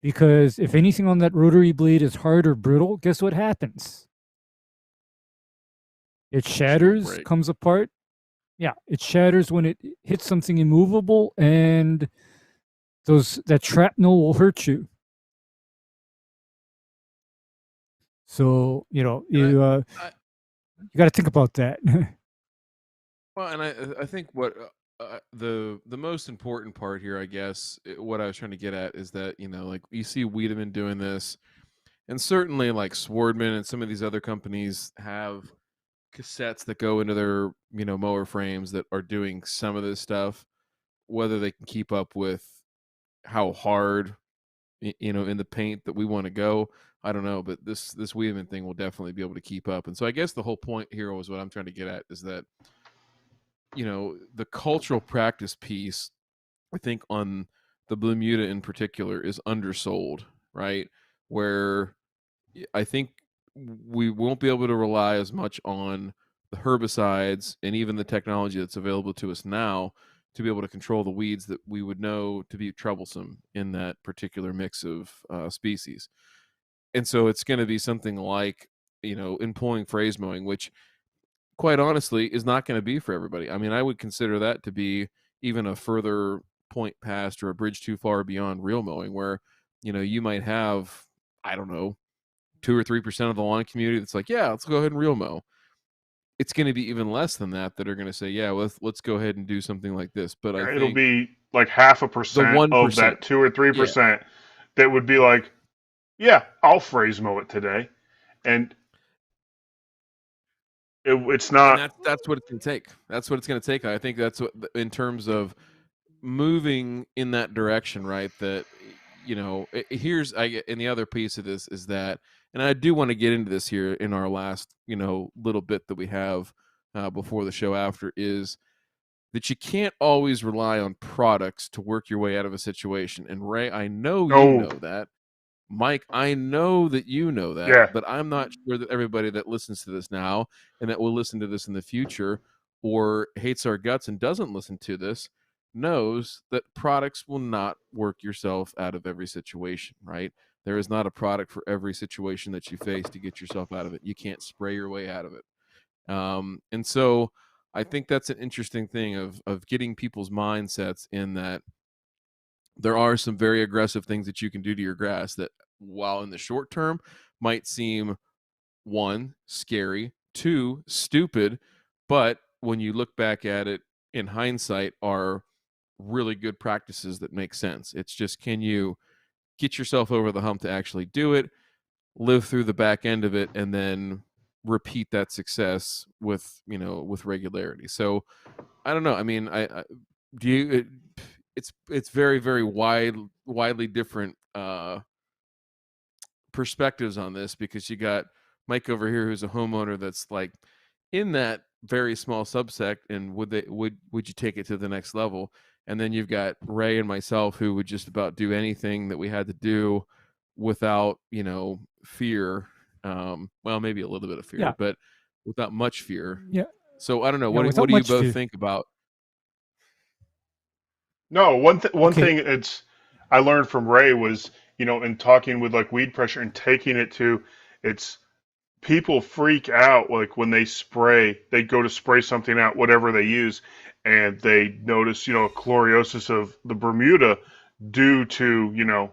Because if anything on that rotary blade is hard or brittle, guess what happens? It shatters,
break.
comes apart. Yeah, it shatters when it hits something immovable, and that shrapnel will hurt you. So you got to think about that.
Well, and I think what the most important part here, I guess, what I was trying to get at is that like you see Wiedemann doing this, and certainly like Swardman and some of these other companies have cassettes that go into their mower frames that are doing some of this stuff. Whether they can keep up with how hard in the paint that we want to go, I don't know, but this Wiedemann thing will definitely be able to keep up. And so I guess the whole point here was what I'm trying to get at is that the cultural practice piece, I think on the Bermuda in particular, is undersold, right? Where I think we won't be able to rely as much on the herbicides and even the technology that's available to us now to be able to control the weeds that we would know to be troublesome in that particular mix of species. And so it's going to be something like, employing phrase mowing, which quite honestly is not going to be for everybody. I mean, I would consider that to be even a further point past or a bridge too far beyond real mowing, where you might have, I don't know, 2 or 3% of the lawn community that's like, yeah, let's go ahead and real mow. It's going to be even less than that are going to say, yeah, let's go ahead and do something like this. But I
it'll
think
be like 0.5% of
1%,
that 2 or 3% that would be like, yeah, I'll phrase mow it today, and it's not.
And that's what it's going to take. That's what it's going to take. I think that's what, in terms of moving in that direction, right? That here's and the other piece of this is that, and I do want to get into this here in our last little bit that we have before the show after, is that you can't always rely on products to work your way out of a situation. And Ray, I know you know that. Mike, I know that you know that,
Yeah.
but I'm not sure that everybody that listens to this now and that will listen to this in the future or hates our guts and doesn't listen to this knows that products will not work yourself out of every situation, right? There is not a product for every situation that you face to get yourself out of it. You can't spray your way out of it. And so I think that's an interesting thing of getting people's mindsets in that there are some very aggressive things that you can do to your grass that, while in the short term might seem, 1, scary, 2, stupid, but when you look back at it in hindsight are really good practices that make sense. It's just, can you get yourself over the hump to actually do it, live through the back end of it, and then repeat that success with regularity. So I don't know. I mean, I do you it's very, very widely different perspectives on this, because you got Mike over here who's a homeowner that's like in that very small subsect, and would you take it to the next level? And then you've got Ray and myself who would just about do anything that we had to do without fear. Well, maybe a little bit of fear, but without much fear.
Yeah.
So I don't know.
Yeah,
What do you both think about?
No, one
Okay.
thing I learned from Ray was, in talking with like weed pressure and taking it to, it's people freak out like when they go to spray something out, whatever they use, and they notice, chloriosis of the Bermuda due to,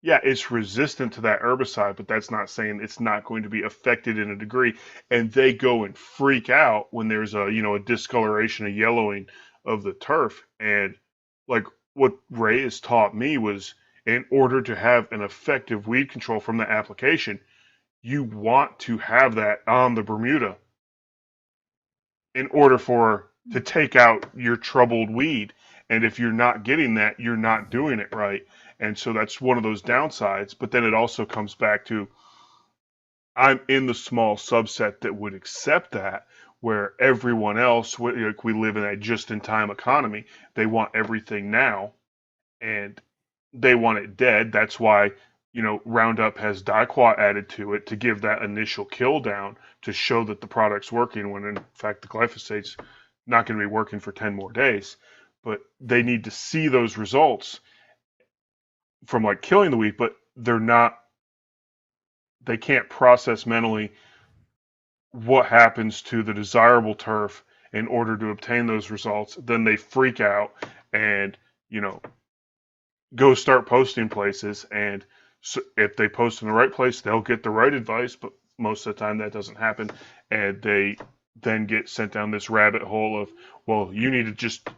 yeah, it's resistant to that herbicide, but that's not saying it's not going to be affected in a degree. And they go and freak out when there's a discoloration, a yellowing of the turf. And like what Ray has taught me was, in order to have an effective weed control from the application, you want to have that on the Bermuda in order to take out your troubled weed. And if you're not getting that, you're not doing it right. And so that's one of those downsides. But then it also comes back to, I'm in the small subset that would accept that, where everyone else, like, we live in a just-in-time economy. They want everything now, and they want it dead. That's why, Roundup has diquat added to it to give that initial kill down to show that the product's working, when in fact the glyphosate's not going to be working for 10 more days. But they need to see those results from like killing the weed, but they can't process mentally what happens to the desirable turf in order to obtain those results. Then they freak out and, go start posting places. And so if they post in the right place, they'll get the right advice, but most of the time that doesn't happen. And they then get sent down this rabbit hole of, well, you need to just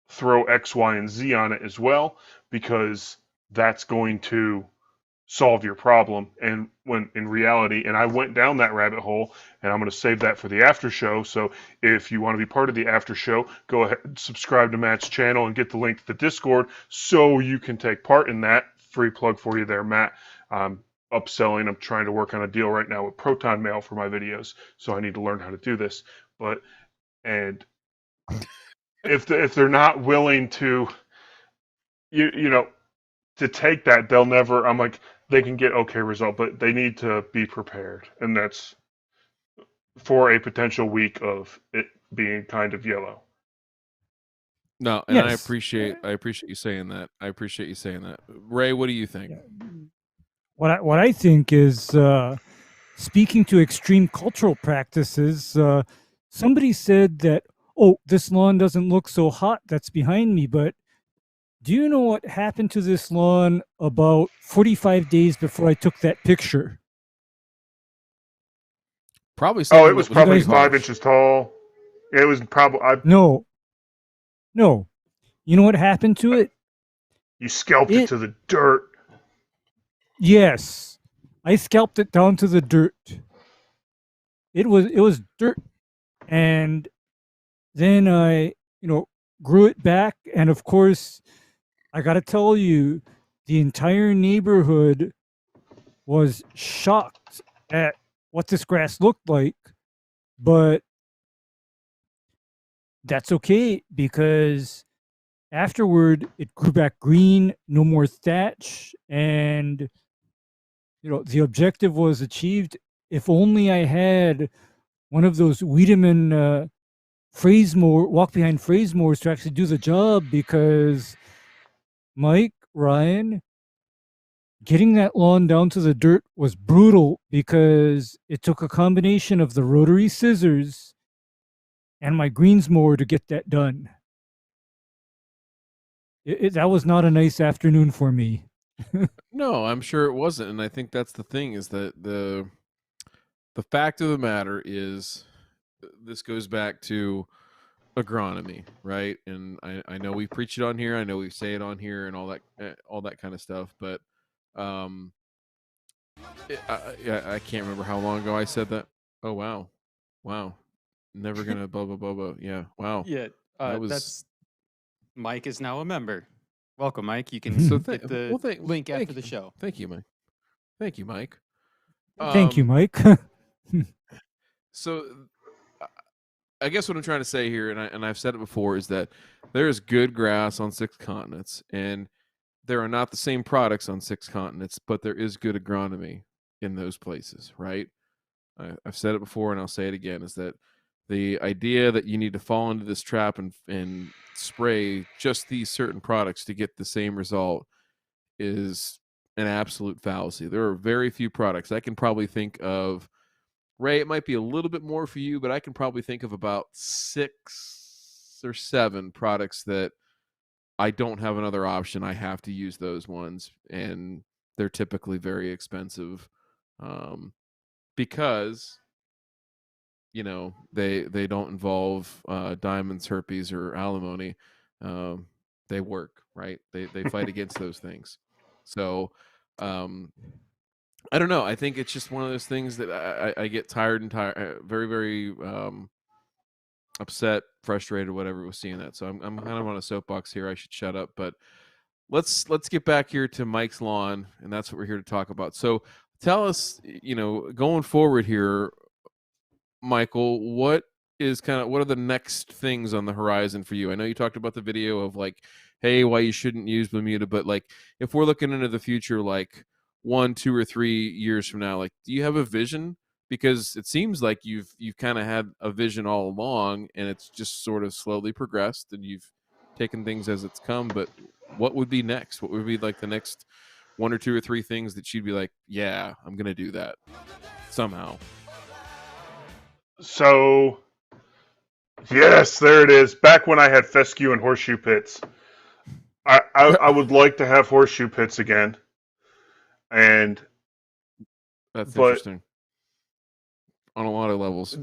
throw X, Y, and Z on it as well, because that's going to solve your problem. And when in reality, and I went down that rabbit hole, and I'm going to save that for the after show. So if you want to be part of the after show, go ahead and subscribe to Matt's channel and get the link to the Discord so you can take part in that. Free plug for you there, Matt. Upselling. I'm trying to work on a deal right now with Proton Mail for my videos, so I need to learn how to do this. And if they're not willing to, to take that, they'll never. I'm like, they can get okay result, but they need to be prepared, and that's for a potential week of it being kind of yellow.
No, and I
Yes.
appreciate you saying that. I appreciate you saying that. Ray, what do you think?
What I think is, speaking to extreme cultural practices, somebody said that, oh, this lawn doesn't look so hot that's behind me, but do you know what happened to this lawn about 45 days before I took that picture?
Probably something
It was
that
probably
pretty
5
harsh.
inches tall. It was probably
No. You know what happened to it?
you scalped it to the dirt.
Yes. I scalped it down to the dirt. It was dirt. And then I, grew it back, and of course, I got to tell you, the entire neighborhood was shocked at what this grass looked like, but that's okay, because afterward it grew back green, no more thatch, and the objective was achieved. If only I had one of those Wiedemann walk behind phrase mowers to actually do the job, because Mike, Ryan, getting that lawn down to the dirt was brutal, because it took a combination of the rotary scissors and my greens mower to get that done. That was not a nice afternoon for me.
No, I'm sure it wasn't, and I think that's the thing, is that the fact of the matter is, this goes back to agronomy, right? And I know we preach it on here, I know we say it on here, and all that kind of stuff, but I can't remember how long ago I said that. Oh wow, never gonna blah blah blah blah. Yeah, wow.
Yeah, that's Mike is now a member. Welcome, Mike. You can get the link after the show.
Thank you, Mike. Thank you, Mike.
Thank you, Mike.
So, I guess what I'm trying to say here, and I've said it before, is that there is good grass on 6 continents, and there are not the same products on 6 continents, but there is good agronomy in those places, right? I've said it before, and I'll say it again: is that The idea that you need to fall into this trap and spray just these certain products to get the same result is an absolute fallacy. There are very few products. I can probably think of, Ray, it might be a little bit more for you, but I can probably think of about 6 or 7 products that I don't have another option. I have to use those ones, and they're typically very expensive, because they don't involve diamonds, herpes, or alimony. They work, right? They fight against those things. So I don't know. I think it's just one of those things that I get tired and very, very upset, frustrated, whatever with seeing that. So I'm kind of on a soapbox here. I should shut up, but let's get back here to Mike's lawn, and that's what we're here to talk about. So tell us, going forward here, Michael, what are the next things on the horizon for you? I know you talked about the video of like, hey, why you shouldn't use Bermuda, but like if we're looking into the future, like 1, 2, or 3 years from now, like, do you have a vision? Because it seems like you've kind of had a vision all along, and it's just sort of slowly progressed, and you've taken things as it's come. But what would be next? What would be like the next 1 or 2 or 3 things that you'd be like, yeah, I'm gonna do that somehow?
So, yes, there it is. Back when I had fescue and horseshoe pits, I would like to have horseshoe pits again. And
that's interesting on a lot of levels.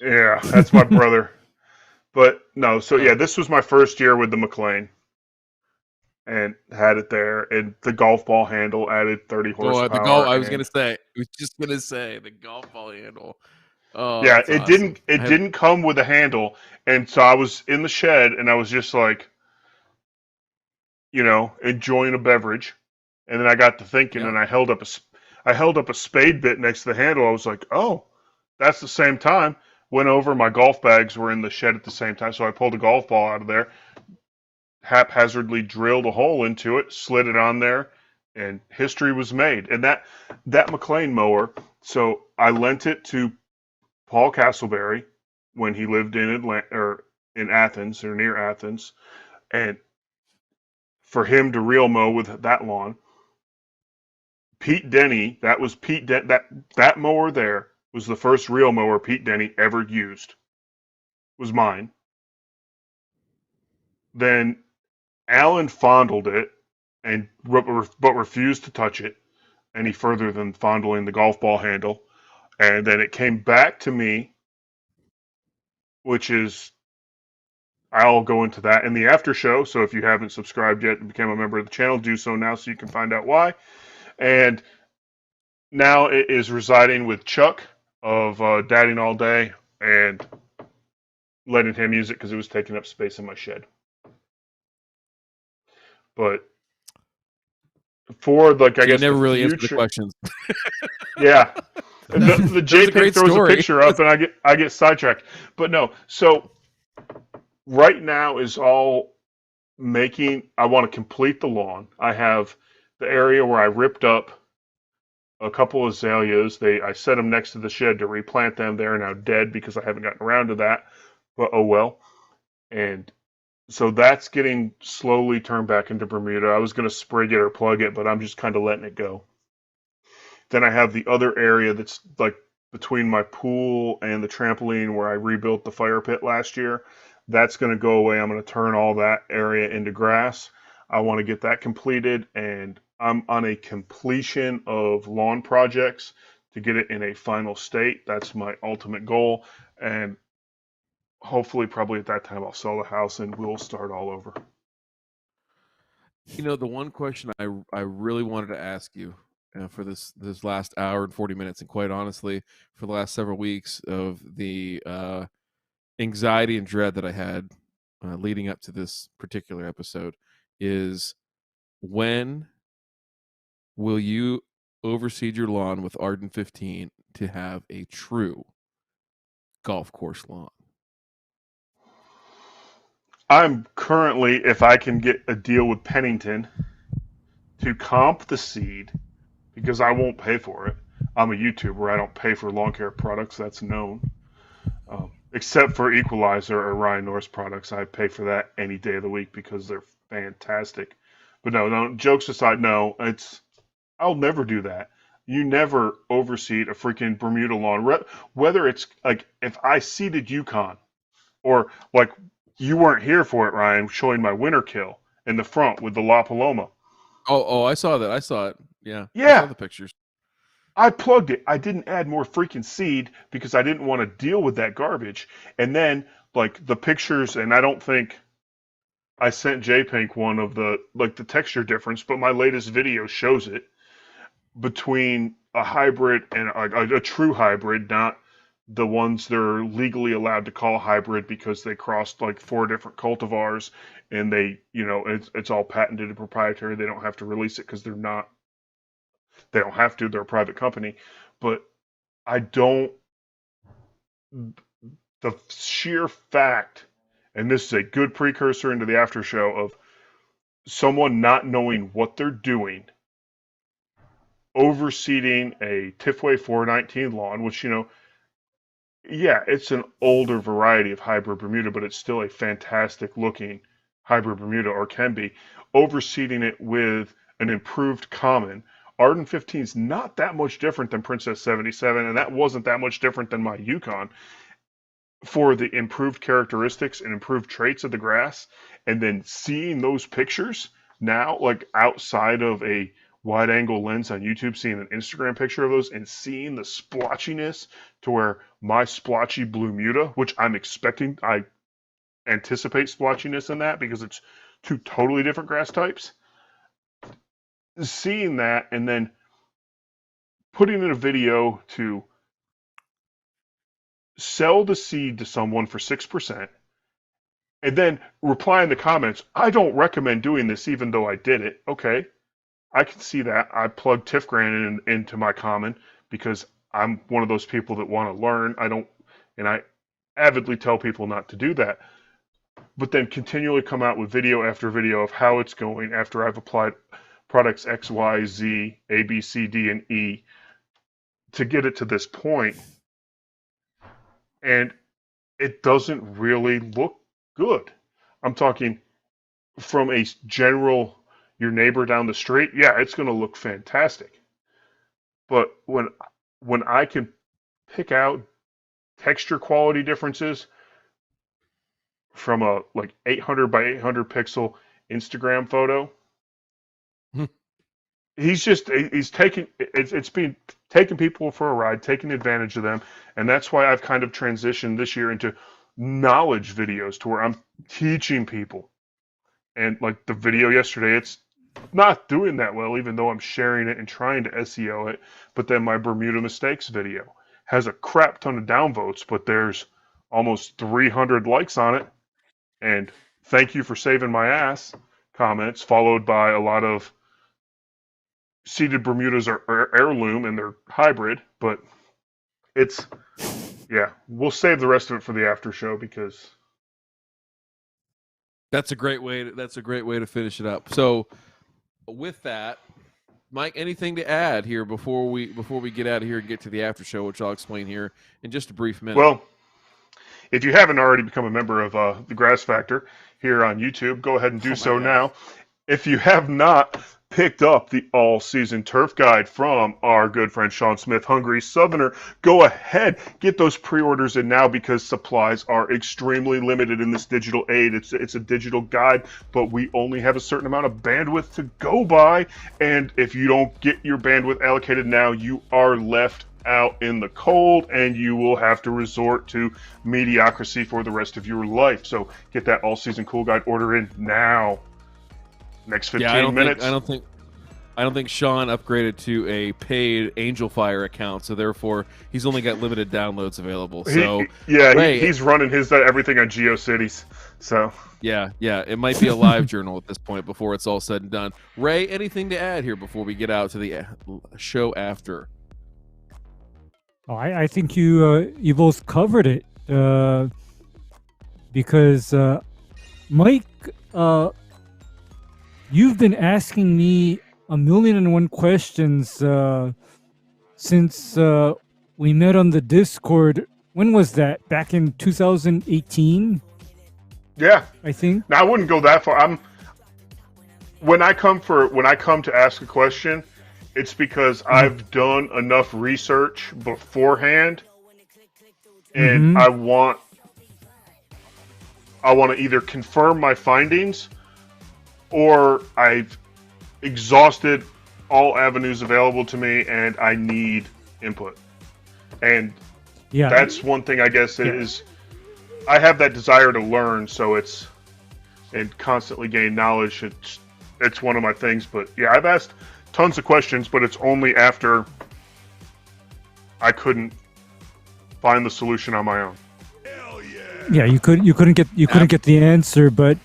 Yeah, that's my brother. But no, so yeah, this was my first year with the McLean, and had it there, and the golf ball handle added 30 horsepower.
I was just gonna say the golf ball handle. Oh,
yeah,
it awesome.
didn't come with a handle, and so I was in the shed, and I was just like, enjoying a beverage, and then I got to thinking, and I held up a spade bit next to the handle. I was like, oh, that's the same time. Went over, my golf bags were in the shed at the same time, so I pulled a golf ball out of there, haphazardly drilled a hole into it, slid it on there, and history was made. And that McLean mower, so I lent it to Paul Castleberry when he lived in in Athens or near Athens, and for him to reel mow with that lawn. Pete Denny, that mower there was the first reel mower Pete Denny ever used. Was mine. Then Alan fondled it but refused to touch it any further than fondling the golf ball handle. And then it came back to me, which is, I'll go into that in the after show. So if you haven't subscribed yet and become a member of the channel, do so now so you can find out why. And now it is residing with Chuck of Dadding All Day, and letting him use it because it was taking up space in my shed. But for I guess
never
the
really
future,
answered the questions.
Yeah, the JPEG throws
story.
a picture up, and I get sidetracked. But no, so right now is all making. I want to complete the lawn. I have the area where I ripped up a couple of azaleas. I set them next to the shed to replant them. They're now dead because I haven't gotten around to that. But oh well. And so that's getting slowly turned back into Bermuda. I was going to sprig it or plug it, but I'm just kind of letting it go. Then I have the other area that's like between my pool and the trampoline where I rebuilt the fire pit last year. That's going to go away. I'm going to turn all that area into grass. I want to get that completed, and I'm on a completion of lawn projects to get it in a final state. That's my ultimate goal, and hopefully probably at that time I'll sell the house and we'll start all over.
The one question I really wanted to ask you for this last hour and 40 minutes, and quite honestly, for the last several weeks of the anxiety and dread that I had leading up to this particular episode, is when will you overseed your lawn with Arden 15 to have a true golf course lawn?
I'm currently, if I can get a deal with Pennington to comp the seed, because I won't pay for it. I'm a YouTuber. I don't pay for lawn care products. That's known. Except for Equalizer or Ryan Norris products, I pay for that any day of the week because they're fantastic. But no, jokes aside, no, I'll never do that. You never overseed a freaking Bermuda lawn. Whether it's like if I seeded Yukon or like you weren't here for it, Ryan, showing my winter kill in the front with the La Paloma.
Oh, I saw that. I saw it. Yeah. I
Yeah,
saw the pictures.
I plugged it. I didn't add more freaking seed because I didn't want to deal with that garbage. And then like the pictures, and I don't think I sent JPink one of the like the texture difference, but my latest video shows it between a hybrid and a true hybrid, not the ones they're legally allowed to call hybrid because they crossed like 4 different cultivars and they, it's all patented and proprietary. They don't have to release it because they don't have to. They're a private company. But I don't, the sheer fact, and this is a good precursor into the after show of someone not knowing what they're doing, overseeding a Tifway 419 lawn, which, yeah, it's an older variety of hybrid Bermuda, but it's still a fantastic looking hybrid Bermuda, or can be. Overseeding it with an improved common. Arden 15 is not that much different than Princess 77, and that wasn't that much different than my Yukon for the improved characteristics and improved traits of the grass. And then seeing those pictures now, like outside of a wide angle lens on YouTube, seeing an Instagram picture of those and seeing the splotchiness to where my splotchy blue muta, which I anticipate splotchiness in that because it's 2 totally different grass types. Seeing that and then putting in a video to sell the seed to someone for 6%, and then reply in the comments, I don't recommend doing this even though I did it. Okay, I can see that. I plugged Tifgran into my common because I'm one of those people that want to learn. And I avidly tell people not to do that. But then continually come out with video after video of how it's going after I've applied products X, Y, Z, A, B, C, D, and E to get it to this point. And it doesn't really look good. I'm talking from a general, your neighbor down the street, yeah, it's going to look fantastic. But when I can pick out texture quality differences from a like 800 by 800 pixel Instagram photo, he's taking it's being taking people for a ride, taking advantage of them, and that's why I've kind of transitioned this year into knowledge videos to where I'm teaching people. And like the video yesterday, it's not doing that well, even though I'm sharing it and trying to SEO it. But then my Bermuda Mistakes video has a crap ton of downvotes, but there's almost 300 likes on it. And thank you for saving my ass comments, followed by a lot of seeded Bermudas are heirloom and they're hybrid. But it's, yeah, we'll save the rest of it for the after show because
That's a great way to finish it up. So with that, Mike, anything to add here before we get out of here and get to the after show, which I'll explain here in just a brief minute.
Well, if you haven't already become a member of the Grass Factor here on YouTube, go ahead and do so now. If you have not picked up the all-season turf guide from our good friend Sean Smith, Hungry Southerner, go ahead, get those pre-orders in now because supplies are extremely limited in this digital age. It's a digital guide, but we only have a certain amount of bandwidth to go by, and if you don't get your bandwidth allocated now, you are left out in the cold, and you will have to resort to mediocrity for the rest of your life. So get that all-season cool guide order in now. Next 15 minutes.
I don't think Sean upgraded to a paid Angel Fire account, so therefore he's only got limited downloads available. So
he's running his everything on GeoCities. So
yeah, it might be a live journal at this point before it's all said and done. Ray, anything to add here before we get out to the show after?
Oh, I think you both covered it because Mike, you've been asking me 1,000,001 questions since we met on the Discord when was that? Back in 2018,
Yeah.
I think.
Now I wouldn't go that far. When I come to ask a question, it's because I've done enough research beforehand, and I want to either confirm my findings, or I've exhausted all avenues available to me and I need input. And that's one thing, I guess, is I have that desire to learn, and constantly gain knowledge. It's one of my things. But yeah, I've asked tons of questions, but it's only after I couldn't find the solution on my own.
Hell yeah.
Yeah, you couldn't get the answer, but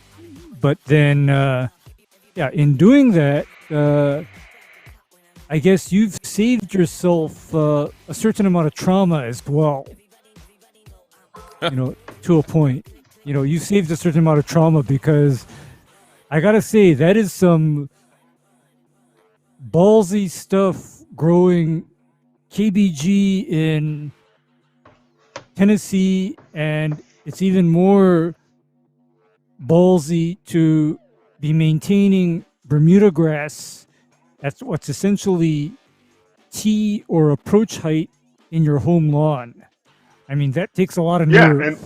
then in doing that, I guess you've saved yourself a certain amount of trauma as well. To a point. You saved a certain amount of trauma, because I gotta say that is some ballsy stuff, growing KBG in Tennessee, and it's even more ballsy to be maintaining Bermuda grass at what's essentially tee or approach height in your home lawn. I mean, that takes a lot of nerve.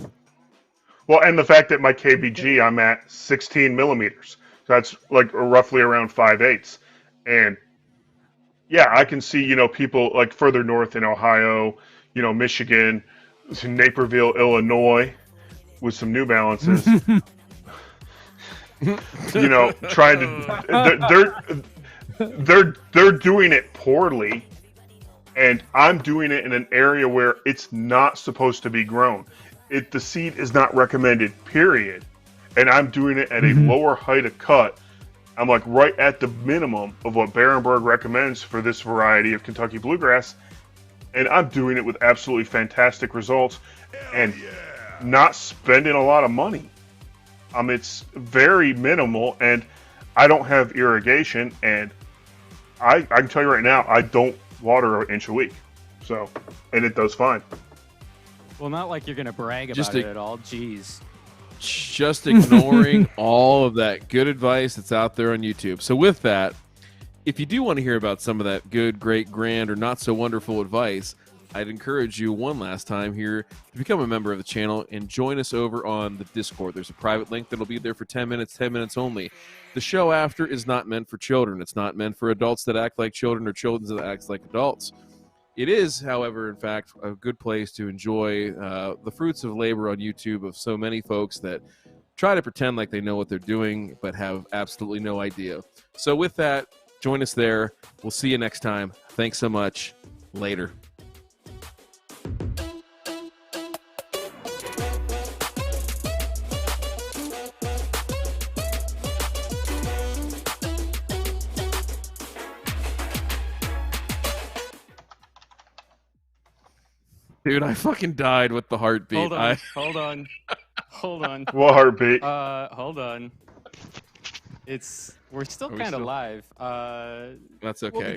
And the fact that my KBG, I'm at 16 millimeters. So that's like roughly around 5/8. And yeah, I can see, people like further north in Ohio, Michigan, Naperville, Illinois, with some New Balances, trying to, they're doing it poorly, and I'm doing it in an area where it's not supposed to be grown. The seed is not recommended, period. And I'm doing it at a lower height of cut. I'm like right at the minimum of what Behrenberg recommends for this variety of Kentucky bluegrass. And I'm doing it with absolutely fantastic results and not spending a lot of money. It's very minimal, and I don't have irrigation, and I can tell you right now, I don't water an inch a week. So, and it does fine.
Well, not like you're going to brag about it at all. Jeez.
Just ignoring all of that good advice that's out there on YouTube. So with that, if you do want to hear about some of that good, great, grand, or not so wonderful advice, I'd encourage you one last time here to become a member of the channel and join us over on the Discord. There's a private link that'll be there for 10 minutes only. The show after is not meant for children. It's not meant for adults that act like children or children that act like adults. It is, however, in fact, a good place to enjoy the fruits of labor on YouTube of so many folks that try to pretend like they know what they're doing but have absolutely no idea. So with that, join us there. We'll see you next time. Thanks so much. Later. Dude, I fucking died with the heartbeat.
Hold on.
What heartbeat?
Hold on. We're still kind of live.
That's okay.